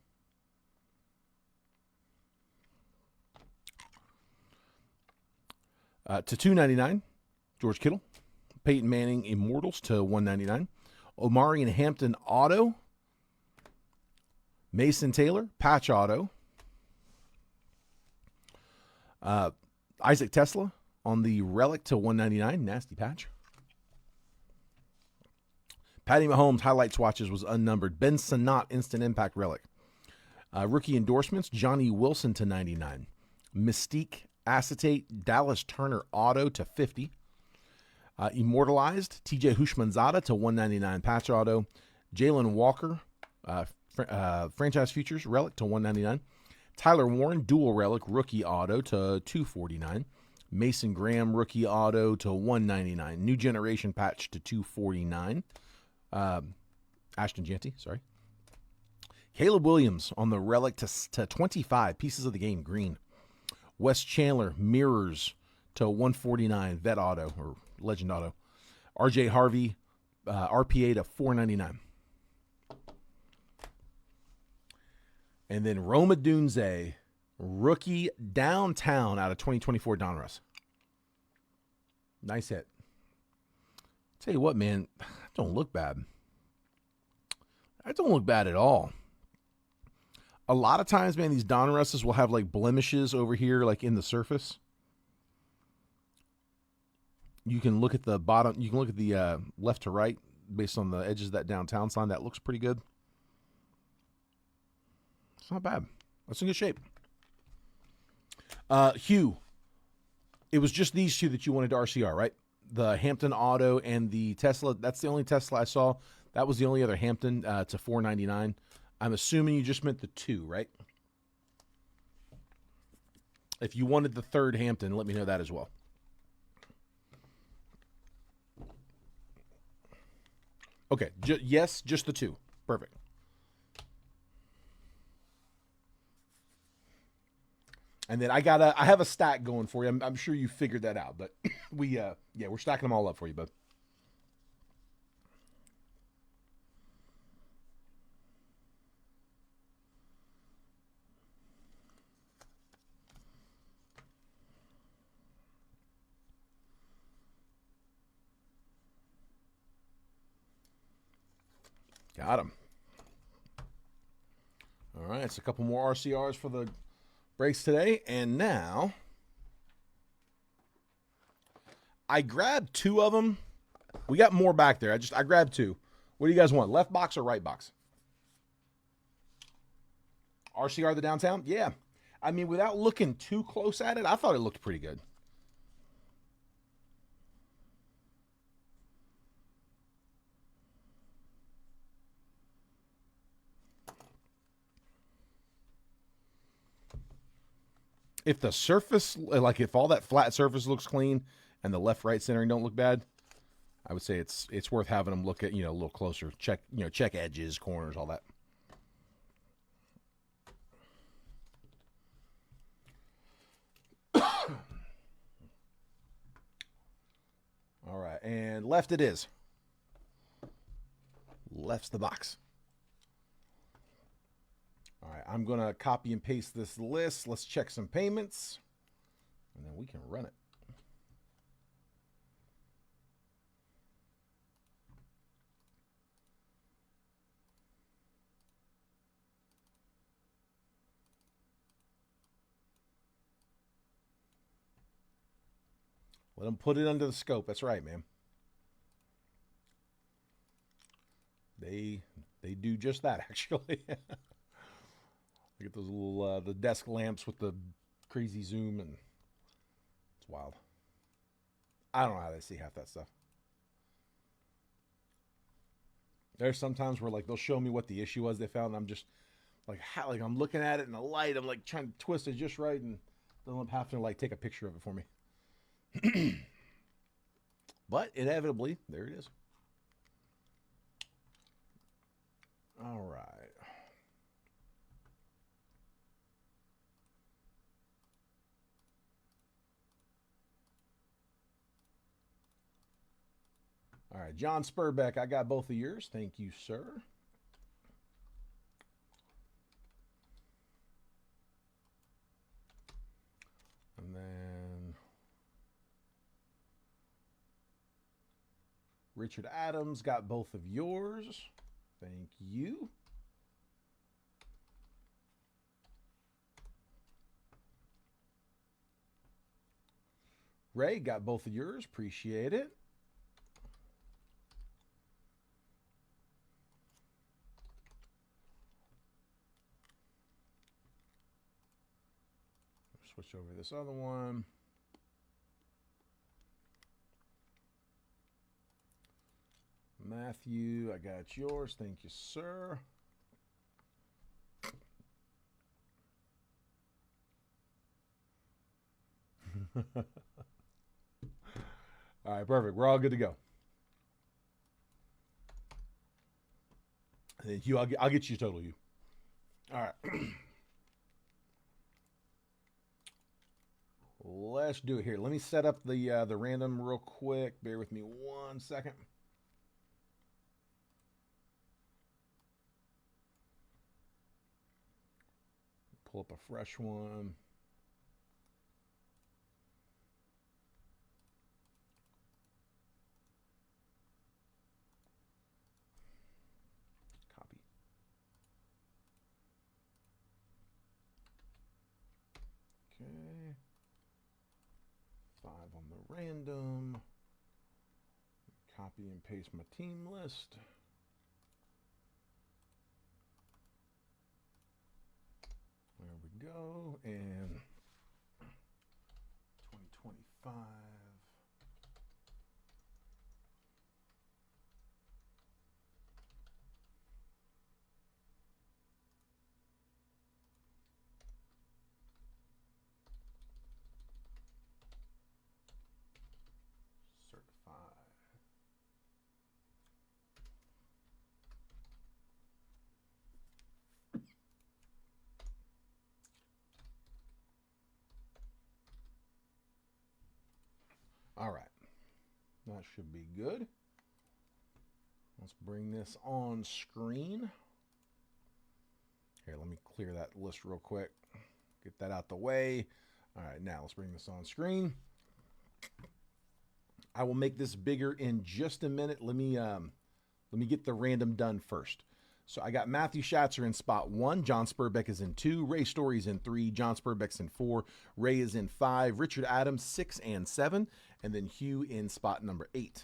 To 299, George Kittle. Peyton Manning Immortals to 199. Omarion Hampton Auto. Mason Taylor Patch Auto. Isaac Tesla on the Relic to 199. Nasty patch. Patty Mahomes highlight swatches was unnumbered. Ben Sinnott Instant Impact Relic. Rookie endorsements, Johnny Wilson to 99. Mystique Acetate Dallas Turner Auto to 50. Immortalized TJ Hushmanzada to 199 patch auto. Jalen Walker Franchise Futures Relic to 199. Tyler Warren Dual Relic Rookie Auto to 249. Mason Graham Rookie Auto to 199. New Generation Patch to 249. Ashton Jeanty, sorry. Caleb Williams on the Relic to 25. Pieces of the Game, green. Wes Chandler, Mirrors to 149. Vet Auto, or Legend Auto. RJ Harvey, RPA to 499. And then Roma Dunze, Rookie Downtown out of 2024 Donruss. Nice hit. Tell you what, man, that don't look bad. That don't look bad at all. A lot of times, man, these Donrusses will have like blemishes over here, like in the surface. You can look at the bottom. You can look at the left to right based on the edges of that downtown sign. That looks pretty good. It's not bad. That's in good shape. Hugh, it was just these two that you wanted to RCR, right? The Hampton Auto and the Tesla. That's the only Tesla I saw. That was the only other Hampton to $499. I'm assuming you just meant the two, right? If you wanted the third Hampton, let me know that as well. Okay, yes, just the two. Perfect. And then I have a stack going for you. I'm sure you figured that out, but we're stacking them all up for you, bud. Got him. All right, it's a couple more RCRs for the breaks today. And now, I grabbed two of them. We got more back there. I grabbed two. What do you guys want, left box or right box? RCR the downtown? Yeah. I mean, without looking too close at it, I thought it looked pretty good. If the surface, like if all that flat surface looks clean and the left right centering don't look bad, I would say it's worth having them look at, a little closer. Check edges, corners, all that. All right, and left it is. Left's the box. All right, I'm going to copy and paste this list. Let's check some payments, and then we can run it. Let them put it under the scope. That's right, man. They do just that, actually. I get those little the desk lamps with the crazy zoom, and it's wild. I don't know how they see half that stuff. There's sometimes where like they'll show me what the issue was they found, and I'm just like like I'm looking at it in the light, I'm like trying to twist it just right, and they'll end up having to like take a picture of it for me. But inevitably, there it is. All right. All right, John Spurbeck, I got both of yours. Thank you, sir. And then Richard Adams, got both of yours. Thank you. Ray, got both of yours. Appreciate it. Switch over this other one. Matthew, I got yours. Thank you, sir. All right, perfect. We're all good to go. And then Hugh, I'll get you total, you. All right. Let's do it here. Let me set up the random real quick. Bear with me 1 second. Pull up a fresh one. Copy. Okay. 5 on the random. Copy and paste my team list. There we go. And 2025. All right, that should be good. Let's bring this on screen. Here, let me clear that list real quick. Get that out the way. All right, now let's bring this on screen. I will make this bigger in just a minute. Let me get the random done first. So I got Matthew Schatzer in spot 1. John Spurbeck is in 2. Ray Story's in 3. John Spurbeck's in 4. Ray is in 5. Richard Adams, 6 and 7. And then Hugh in spot number 8.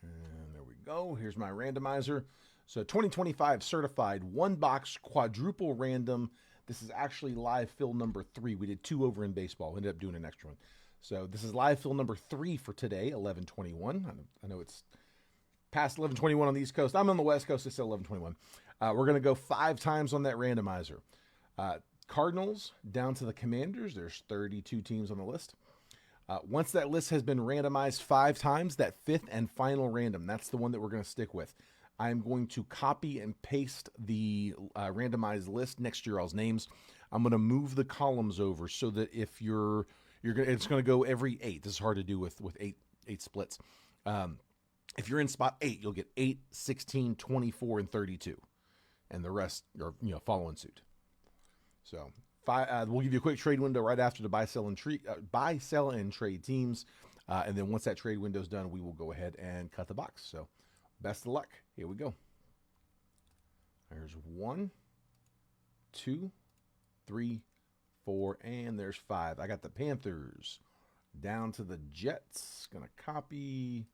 And there we go. Here's my randomizer. So 2025 certified 1-box quadruple random. This is actually live fill number 3. We did 2 over in baseball. We ended up doing an extra one. So this is live fill number 3 for today, 11/21. I know it's past 11/21 on the East Coast. I'm on the West Coast. It's 11/21. We're going to go 5 times on that randomizer. Cardinals down to the Commanders. There's 32 teams on the list. Once that list has been randomized 5 times, that 5th and final random, that's the one that we're going to stick with. I'm going to copy and paste the randomized list next to your all's names. I'm going to move the columns over so that if you're gonna, it's going to go every 8. This is hard to do with eight splits. If you're in spot 8, you'll get 8, 16, 24, and 32, and the rest are following suit. So we'll give you a quick trade window right after the buy, sell, and trade teams. And then once that trade window is done, we will go ahead and cut the box. So best of luck. Here we go. There's 1, 2, 3, 4, and there's 5. I got the Panthers down to the Jets. Gonna copy,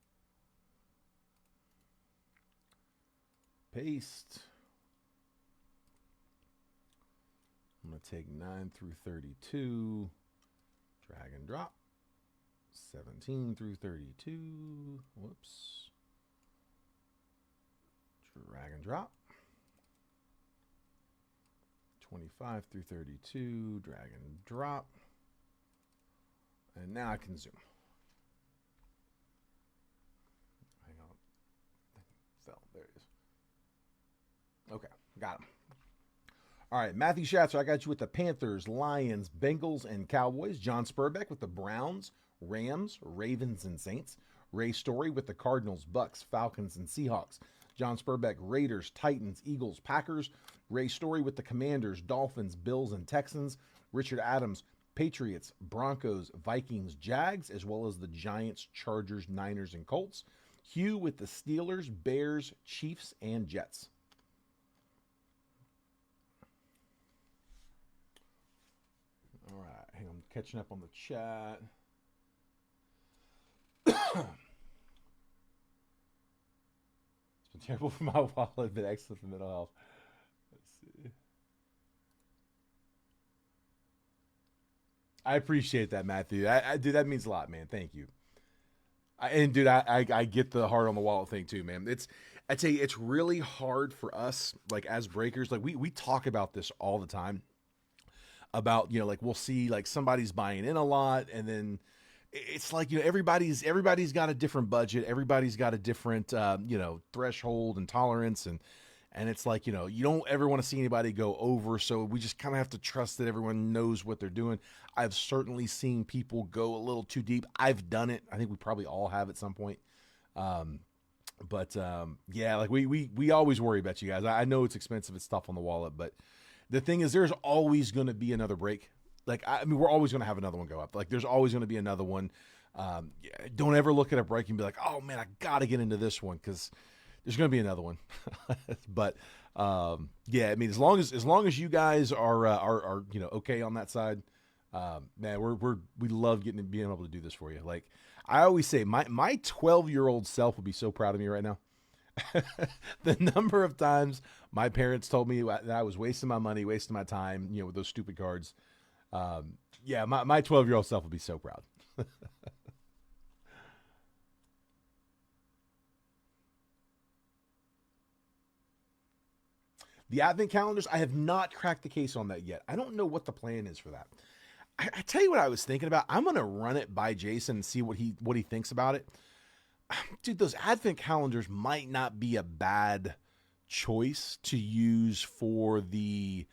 paste. I'm going to take 9 through 32, drag and drop, 17 through 32, whoops, drag and drop, 25 through 32, drag and drop, and now I can zoom. Hang on, fell, there it is. Okay, got him. All right, Matthew Schatzer, I got you with the Panthers, Lions, Bengals, and Cowboys. John Spurbeck with the Browns, Rams, Ravens, and Saints. Ray Story with the Cardinals, Bucks, Falcons, and Seahawks. John Spurbeck, Raiders, Titans, Eagles, Packers. Ray Story with the Commanders, Dolphins, Bills, and Texans. Richard Adams, Patriots, Broncos, Vikings, Jags, as well as the Giants, Chargers, Niners, and Colts. Hugh with the Steelers, Bears, Chiefs, and Jets. All right, hang on, I'm catching up on the chat. It's been terrible for my wallet, but excellent for mental health. Let's see. I appreciate that, Matthew. Dude, that means a lot, man. Thank you. Dude, I get the heart on the wallet thing too, man. I'd say it's really hard for us, like as breakers, like we talk about this all the time. About, like we'll see like somebody's buying in a lot, and then it's like, everybody's got a different budget. Everybody's got a different, threshold and tolerance. And it's like, you don't ever want to see anybody go over. So we just kind of have to trust that everyone knows what they're doing. I've certainly seen people go a little too deep. I've done it. I think we probably all have at some point. Yeah, like we always worry about you guys. I know it's expensive. It's tough on the wallet, but the thing is, there's always going to be another break. Like, we're always going to have another one go up. Like, there's always going to be another one. Don't ever look at a break and be like, oh man, I got to get into this one, because there's going to be another one. But yeah, I mean, as long as you guys are okay on that side, man, we love being able to do this for you. Like I always say, my 12-year-old self would be so proud of me right now. The number of times my parents told me that I was wasting my money, wasting my time, with those stupid cards. Yeah, my 12-year-old self would be so proud. The advent calendars, I have not cracked the case on that yet. I don't know what the plan is for that. I tell you what I was thinking about. I'm going to run it by Jason and see what he thinks about it. Dude, those advent calendars might not be a bad choice to use for the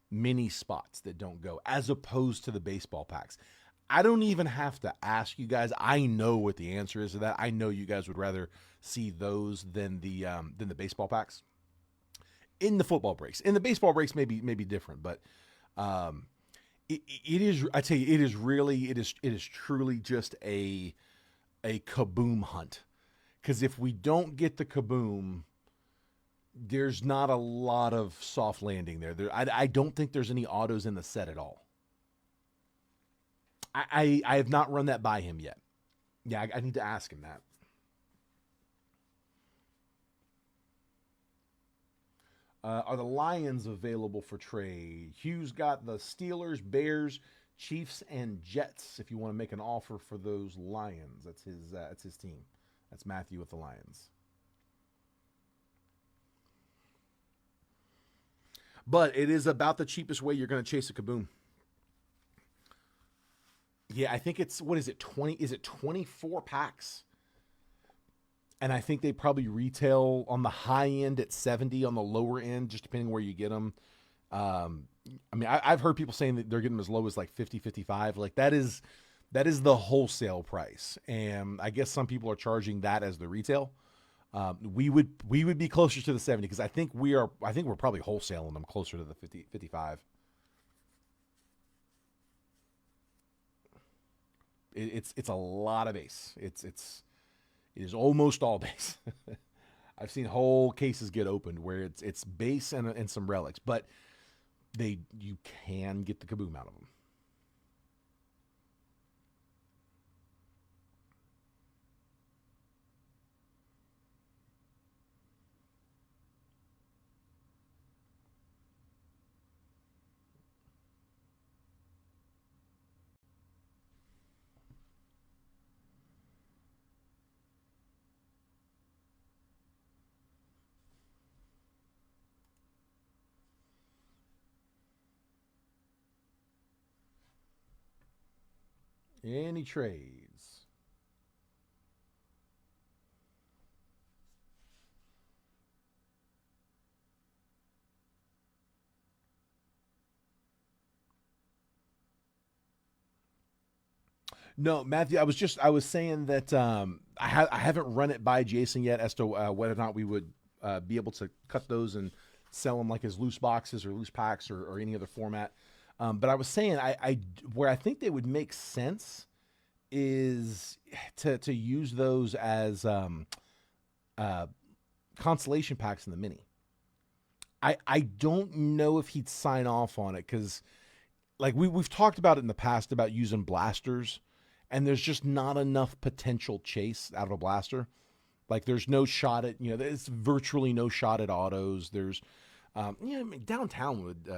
mini spots that don't go, as opposed to the baseball packs. I don't even have to ask you guys. I know what the answer is to that. I know you guys would rather see those than the baseball packs. In the football breaks, in the baseball breaks, maybe different, but it is. I tell you, it is truly just a kaboom hunt. Because if we don't get the kaboom, there's not a lot of soft landing there. I don't think there's any autos in the set at all. I have not run that by him yet. Yeah, I need to ask him that. Are the Lions available for trade? Hugh's got the Steelers, Bears, Chiefs, and Jets. If you want to make an offer for those Lions, that's his team. That's Matthew with the Lions. But it is about the cheapest way you're going to chase a kaboom. Yeah, I think it's, what is it, 20? Is it 24 packs? And I think they probably retail on the high end at 70, on the lower end, just depending where you get them, I mean, I've heard people saying that they're getting them as low as like 50, 55. Like that is the wholesale price, and I guess some people are charging that as the retail. We would be closer to the 70 because I think we're probably wholesaling them closer to the 50, 55. It's a lot of base. It is almost all base. I've seen whole cases get opened where it's base and some relics, but you can get the kaboom out of them. Any trades? No, Matthew. I was saying that I haven't run it by Jason yet as to whether or not we would be able to cut those and sell them like as loose boxes or loose packs or any other format. But I was saying where I think they would make sense is to use those as uh, consolation packs in the mini. I don't know if he'd sign off on it because like we've talked about it in the past about using blasters, and there's just not enough potential chase out of a blaster. Like there's no shot at there's virtually no shot at autos. There's I mean, downtown would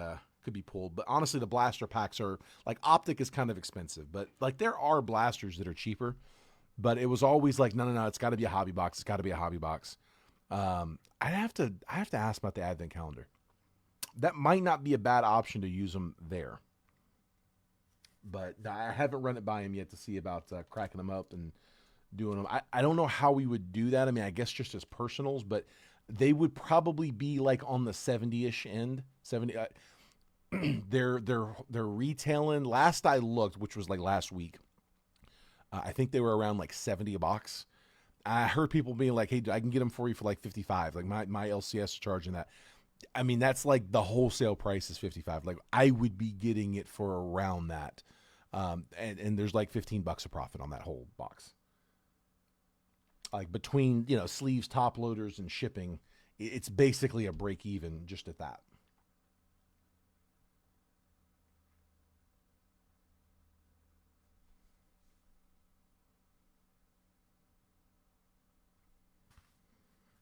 could be pulled, but honestly the blaster packs are like optic is kind of expensive, but like there are blasters that are cheaper. But it was always like no, it's got to be a hobby box. It's got to be a hobby box. I have to ask about the advent calendar. That might not be a bad option to use them there. But I haven't run it by him yet to see about cracking them up and doing them. I don't know how we would do that. I mean, I guess just as personals, but they would probably be like on the 70-ish end. 70. They're retailing. Last I looked, which was like last week, I think they were around like 70 a box. I heard people being like, "Hey, I can get them for you for like 55." Like my LCS is charging that. I mean, that's like the wholesale price is 55. Like I would be getting it for around that. And there's like $15 a profit on that whole box. Like between, sleeves, top loaders and shipping, it's basically a break even just at that.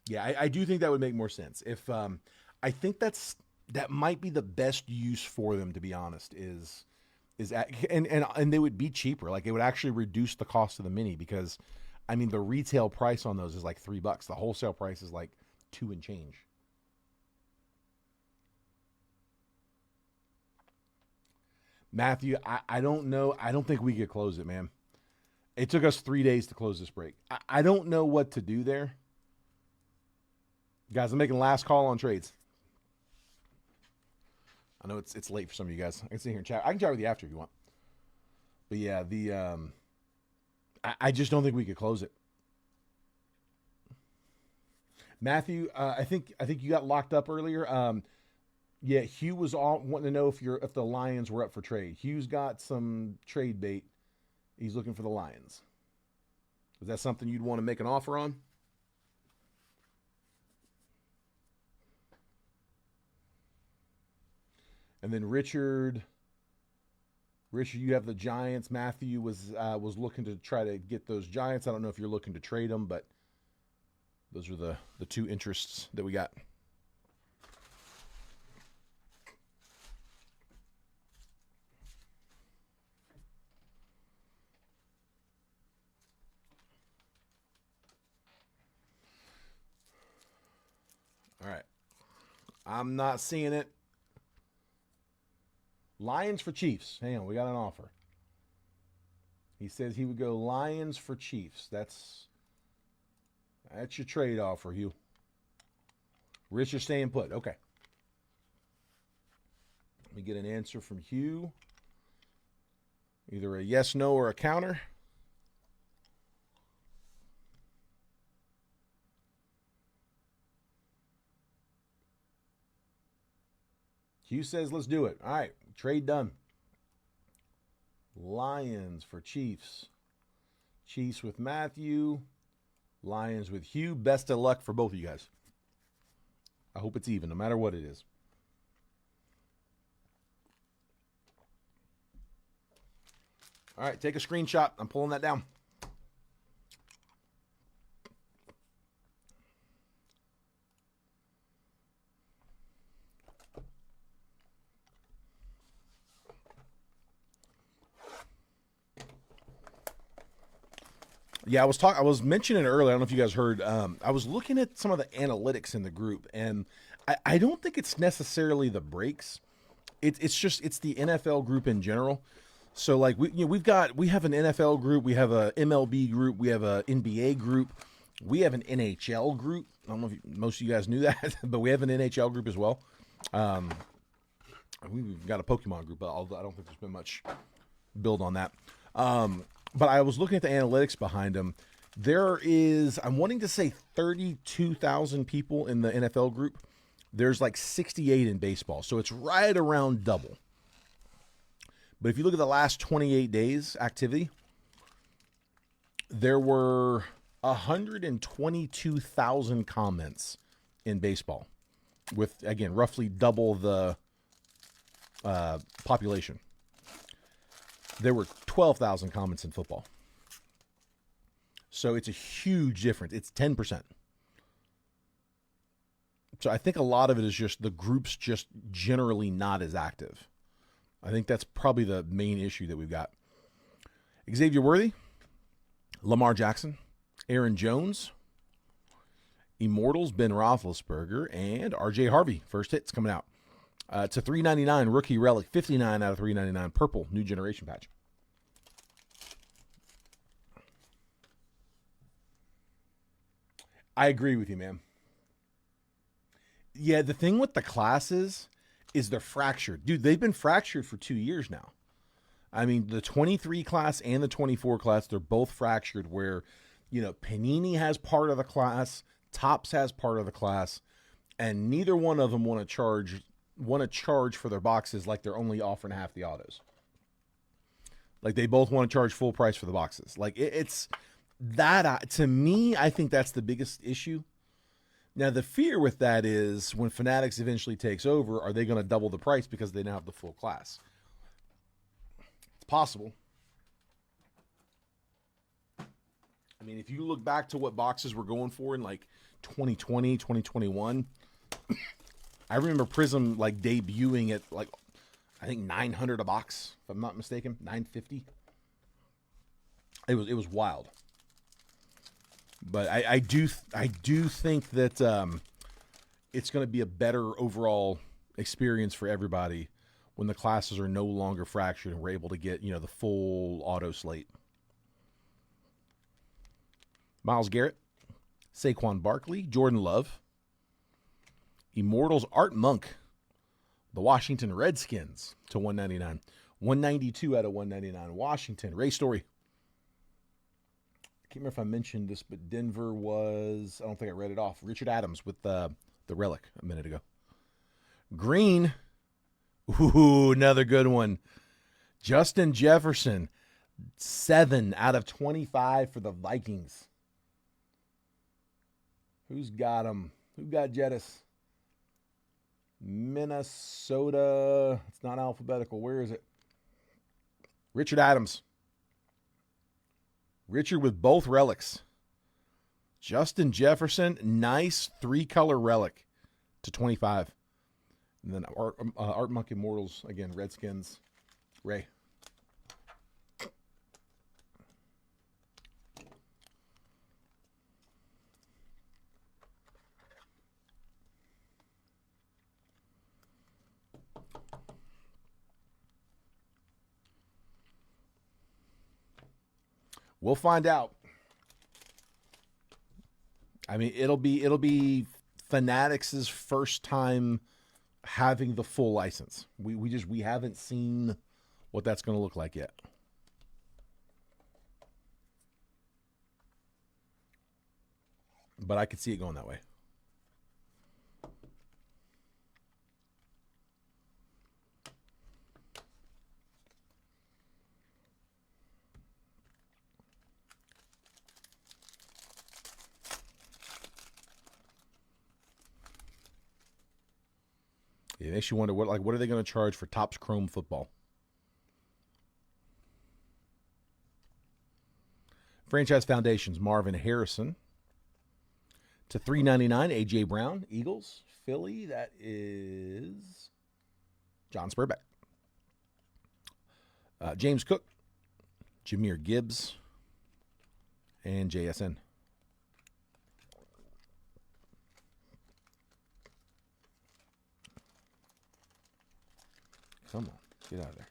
Yeah, I do think that would make more sense. If I think that might be the best use for them, to be honest, and they would be cheaper. Like it would actually reduce the cost of the mini because I mean the retail price on those is like $3. The wholesale price is like two and change. Matthew, I don't know. I don't think we could close it, man. It took us 3 days to close this break. I don't know what to do there. Guys, I'm making last call on trades. I know it's late for some of you guys. I can sit here and chat. I can chat with you after if you want. But yeah, I just don't think we could close it. Matthew, I think you got locked up earlier. Yeah, Hugh was all wanting to know if the Lions were up for trade. Hugh's got some trade bait. He's looking for the Lions. Is that something you'd want to make an offer on? And then Richard, you have the Giants. Matthew was looking to try to get those Giants. I don't know if you're looking to trade them, but those are the two interests that we got. All right. I'm not seeing it. Lions for Chiefs. Hang on, we got an offer. He says he would go Lions for Chiefs. That's your trade offer, Hugh. Rich, you're staying put. Okay. Let me get an answer from Hugh. Either a yes, no, or a counter. Hugh says, let's do it. All right, trade done. Lions for Chiefs. Chiefs with Matthew. Lions with Hugh. Best of luck for both of you guys. I hope it's even, no matter what it is. All right, take a screenshot. I'm pulling that down. Yeah, I was mentioning earlier. I don't know if you guys heard. I was looking at some of the analytics in the group, and I don't think it's necessarily the breaks. It's the NFL group in general. So like we have an NFL group, we have a MLB group, we have a NBA group, we have an NHL group. I don't know if most of you guys knew that, but we have an NHL group as well. We've got a Pokemon group, but I don't think there's been much build on that. But I was looking at the analytics behind them. There is, I'm wanting to say 32,000 people in the NFL group. There's like 68 in baseball. So it's right around double. But if you look at the last 28 days activity, there were 122,000 comments in baseball with, again, roughly double the population. There were 12,000 comments in football. So it's a huge difference. It's 10%. So I think a lot of it is just the group's just generally not as active. I think that's probably the main issue that we've got. Xavier Worthy, Lamar Jackson, Aaron Jones, Immortals, Ben Roethlisberger, and RJ Harvey. First hits coming out. It's a $3.99 rookie relic, 59 out of $3.99 purple new generation patch. I agree with you, man. Yeah, the thing with the classes is they're fractured. Dude, they've been fractured for 2 years now. I mean, the 23 class and the 24 class, they're both fractured where, Panini has part of the class, Topps has part of the class, and neither one of them want to charge for their boxes like they're only offering half the autos. Like they both want to charge full price for the boxes. Like it's that, to me, I think that's the biggest issue. Now, the fear with that is when Fanatics eventually takes over, are they going to double the price because they now have the full class? It's possible. I mean, if you look back to what boxes were going for in like 2020, 2021, I remember Prism like debuting at like, I think $900 a box, if I'm not mistaken, $950. It was wild. But I do think that it's going to be a better overall experience for everybody when the classes are no longer fractured and we're able to get the full auto slate. Myles Garrett, Saquon Barkley, Jordan Love, Immortals Art Monk, the Washington Redskins to 199, 192 out of 199. Washington Ray Story. I can't remember if I mentioned this, but Denver was, I don't think I read it off, Richard Adams with the relic a minute ago. Green. Ooh, another good one. Justin Jefferson, 7 out of 25 for the Vikings. Who's got him? Who got Jettis? Minnesota. It's not alphabetical. Where is it? Richard Adams. Richard with both relics. Justin Jefferson, nice 3-color relic to 25. And then Art Monk Immortals, again, Redskins, Ray. We'll find out. I mean, it'll be Fanatics' first time having the full license. We haven't seen what that's going to look like yet. But I could see it going that way. It makes you wonder what are they going to charge for Topps Chrome football? Franchise Foundations, Marvin Harrison. To $3.99, A.J. Brown, Eagles. Philly, that is John Spurbeck. James Cook, Jahmyr Gibbs, and JSN. Come on, get out of there.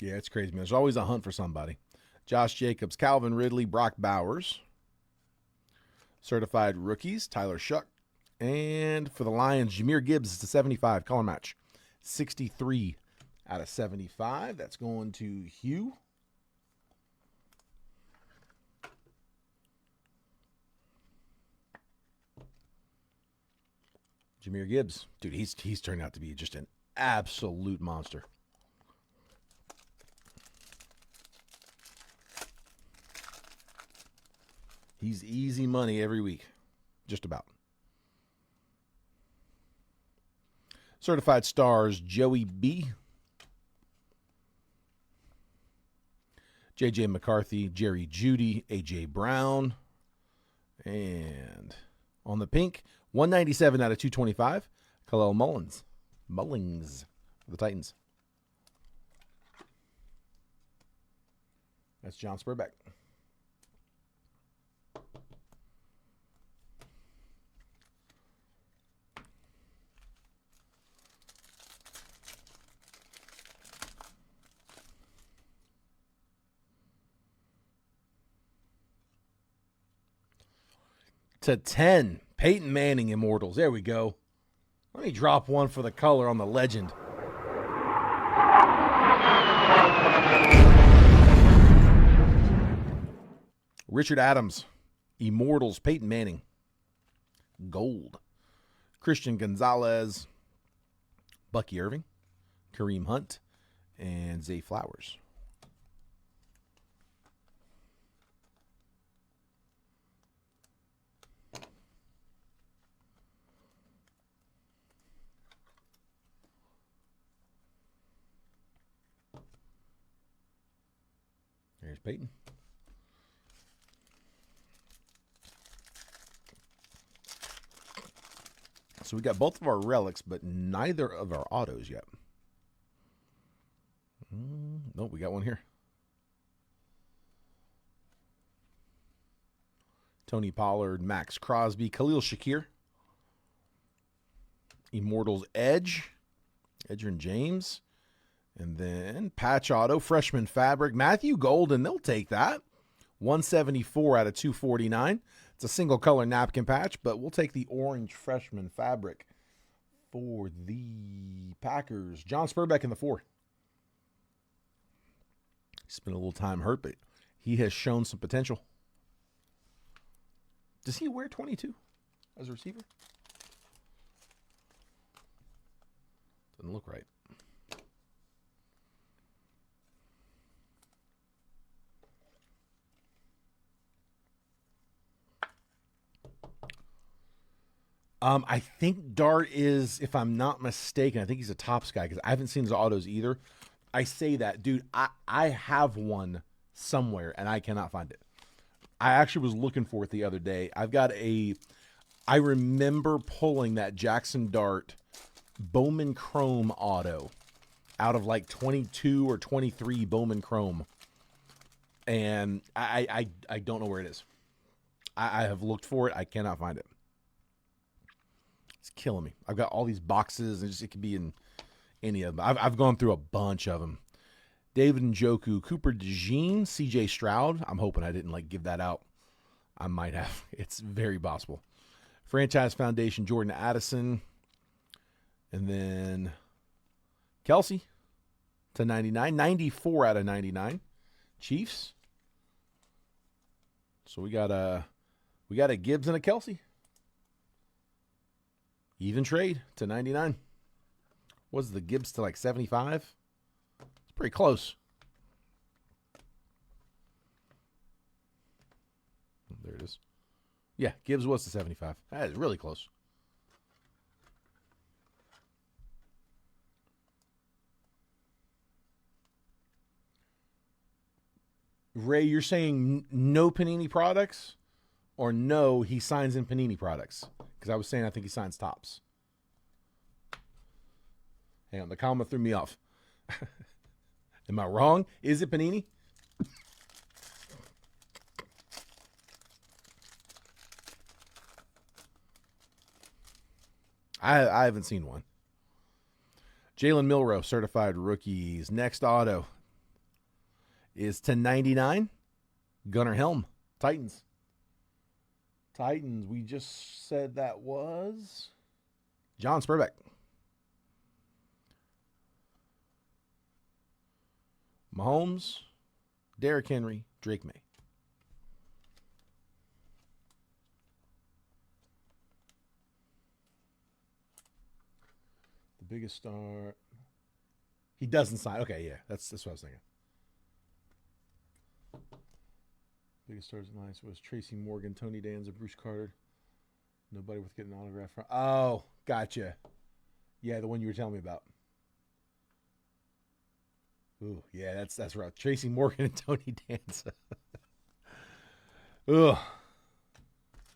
Yeah, it's crazy, man. There's always a hunt for somebody. Josh Jacobs, Calvin Ridley, Brock Bowers. Certified rookies, Tyler Shuck. And for the Lions, Jahmyr Gibbs to 75. Color match. 63 out of 75. That's going to Hugh. Jahmyr Gibbs. Dude, he's turned out to be just an absolute monster. He's easy money every week. Just about. Certified stars, Joey B. J.J. McCarthy, Jerry Jeudy, A.J. Brown. And on the pink, 197 out of 225, Khalil Mullins. Mullings for the Titans. That's John Spurbeck. To 10, Peyton Manning Immortals. There we go. Let me drop one for the color on the legend. Richard Adams, Immortals, Peyton Manning. Gold. Christian Gonzalez, Bucky Irving, Kareem Hunt, and Zay Flowers. There's Peyton. So we got both of our relics, but neither of our autos yet. Nope, we got one here. Tony Pollard, Max Crosby, Khalil Shakir. Immortals Edge, Edgerrin James. And then patch auto, freshman fabric, Matthew Golden. They'll take that. 174 out of 249. It's a single color napkin patch, but we'll take the orange freshman fabric for the Packers. John Spurbeck in the 4. He's been a little time hurt, but he has shown some potential. Does he wear 22 as a receiver? Doesn't look right. I think Dart is, if I'm not mistaken, I think he's a Topps guy because I haven't seen his autos either. I say that, dude, I have one somewhere and I cannot find it. I actually was looking for it the other day. I remember pulling that Jackson Dart Bowman Chrome auto out of like 22 or 23 Bowman Chrome. And I don't know where it is. I have looked for it. I cannot find it. It's killing me. I've got all these boxes, and it could be in any of them. I've gone through a bunch of them. David Njoku, Cooper DeJean, CJ Stroud. I'm hoping I didn't give that out. I might have. It's very possible. Franchise Foundation, Jordan Addison. And then Kelsey to 99. 94 out of 99. Chiefs. So we got a Gibbs and a Kelsey. Even trade to 99. Was the Gibbs to 75? It's pretty close. There it is. Yeah, Gibbs was to 75. That is really close. Ray, you're saying no Panini products, or no, he signs in Panini products? Because I was saying I think he signs tops. Hang on, the comma threw me off. Am I wrong? Is it Panini? I haven't seen one. Jalen Milroe, certified rookies. Next auto is to 99. Gunnar Helm, Titans. Titans, we just said that was John Spurbeck. Mahomes, Derrick Henry, Drake May. The biggest star. He doesn't sign. Okay, yeah, that's what I was thinking. Biggest stars in line was Tracy Morgan, Tony Danza, Bruce Carter. Nobody worth getting an autograph from. Oh, gotcha. Yeah, the one you were telling me about. Ooh, yeah, that's rough. Tracy Morgan and Tony Danza. Ugh.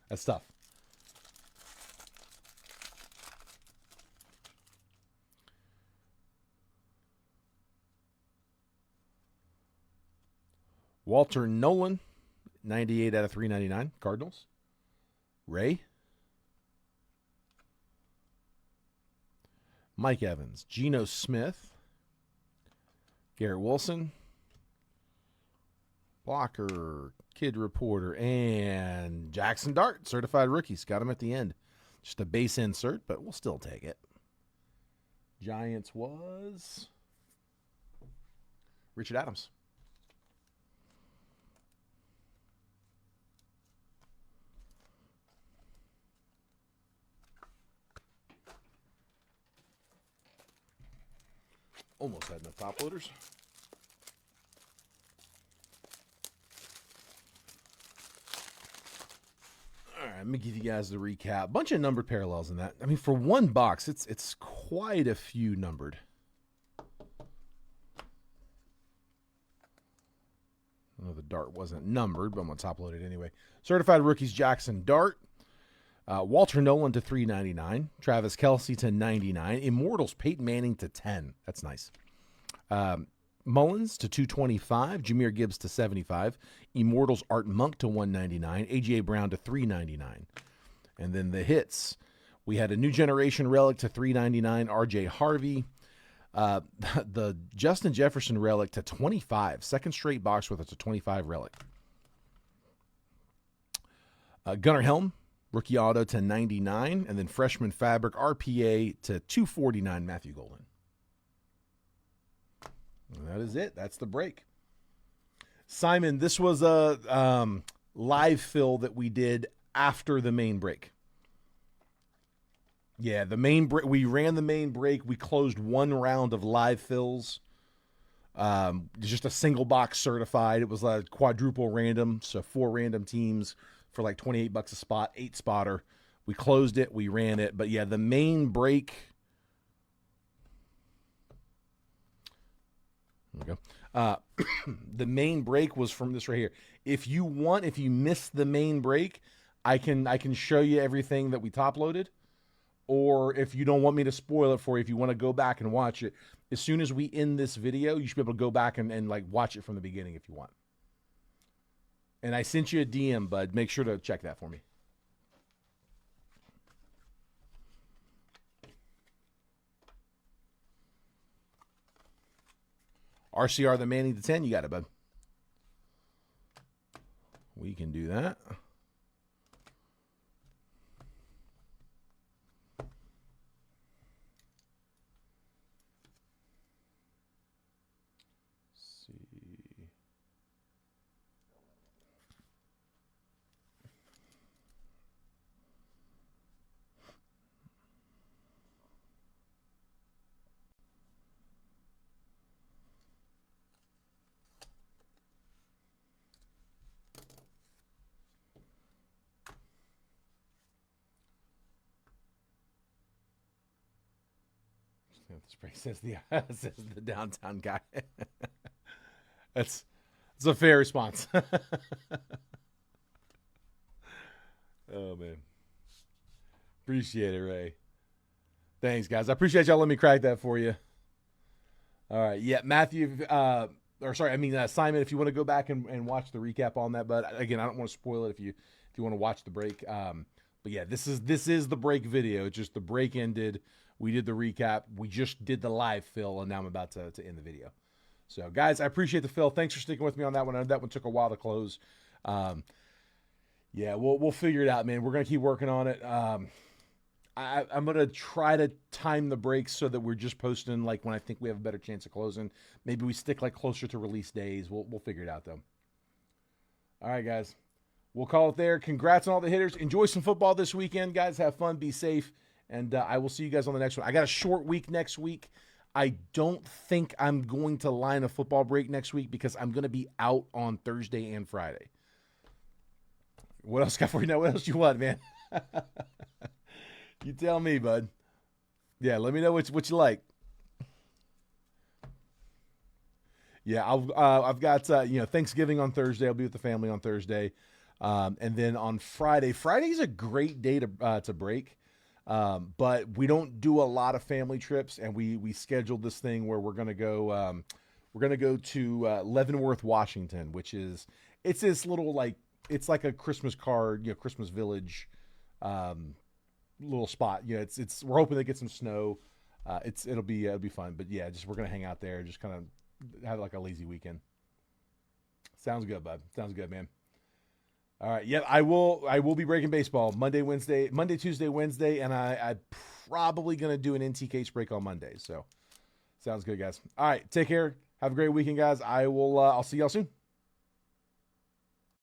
That's tough. Walter Nolan, 98 out of 399, Cardinals. Ray. Mike Evans, Geno Smith, Garrett Wilson, Blocker, Kid Reporter, and Jackson Dart, certified rookies. Got him at the end. Just a base insert, but we'll still take it. Giants was Richard Adams. Almost had enough top loaders. All right, let me give you guys the recap. Bunch of numbered parallels in that. I mean, for one box, it's quite a few numbered. I know the Dart wasn't numbered, but I'm going to top load it anyway. Certified rookies, Jackson Dart. Walter Nolan to 399. Travis Kelce to 99. Immortals, Peyton Manning to 10. That's nice. Mullins to 225. Jahmyr Gibbs to 75. Immortals, Art Monk to 199. A.J. Brown to 399. And then the hits. We had a New Generation Relic to 399. R.J. Harvey. The Justin Jefferson Relic to 25. Second straight box with it to 25 Relic. Gunnar Helm. Rookie auto to 99, and then freshman fabric RPA to 249, Matthew Golden. And that is it. That's the break. Simon, this was a live fill that we did after the main break. Yeah, the main break. We ran the main break. We closed one round of live fills. Just a single box certified. It was a quadruple random, so 4 random teams for like $28 a spot, 8 spotter. We closed it, we ran it. But yeah, the main break. There we go. The main break was from this right here. If you missed the main break, I can show you everything that we top loaded. or if you don't want me to spoil it for you, if you want to go back and watch it, as soon as we end this video, you should be able to go back and like watch it from the beginning if you want. And I sent you a DM, bud. Make sure to check that for me. RCR the Manning to 10. You got it, bud. We can do that. Let's see. This break says the downtown guy. That's a fair response. Oh man, appreciate it, Ray. Thanks, guys. I appreciate y'all letting me crack that for you. All right, yeah, Matthew. Simon. If you want to go back and watch the recap on that, but again, I don't want to spoil it if you want to watch the break. But yeah, this is the break video. It's just the break ended. We did the recap. We just did the live fill, and now I'm about to end the video. So, guys, I appreciate the fill. Thanks for sticking with me on that one. I know that one took a while to close. Yeah, we'll figure it out, man. We're gonna keep working on it. I'm gonna try to time the breaks so that we're just posting like when I think we have a better chance of closing. Maybe we stick like closer to release days. We'll figure it out though. All right, guys. We'll call it there. Congrats on all the hitters. Enjoy some football this weekend, guys. Have fun. Be safe. And I will see you guys on the next one. I got a short week next week. I don't think I'm going to line a football break next week because I'm going to be out on Thursday and Friday. What else got for you now? What else you want, man? You tell me, bud. Yeah, let me know what you like. Yeah, I've got Thanksgiving on Thursday. I'll be with the family on Thursday, and then on Friday. Friday's a great day to break. But we don't do a lot of family trips, and we scheduled this thing where we're going to go to Leavenworth, Washington, which is, it's this little, it's like a Christmas card, Christmas village, little spot. We're hoping to get some snow. It'll be fun, but yeah, we're going to hang out there, just kind of have like a lazy weekend. Sounds good, bud. Sounds good, man. All right. Yeah, I will be breaking baseball Monday, Tuesday, Wednesday, and I'm probably going to do an NT case break on Monday. So sounds good, guys. All right. Take care. Have a great weekend, guys. I'll see y'all soon.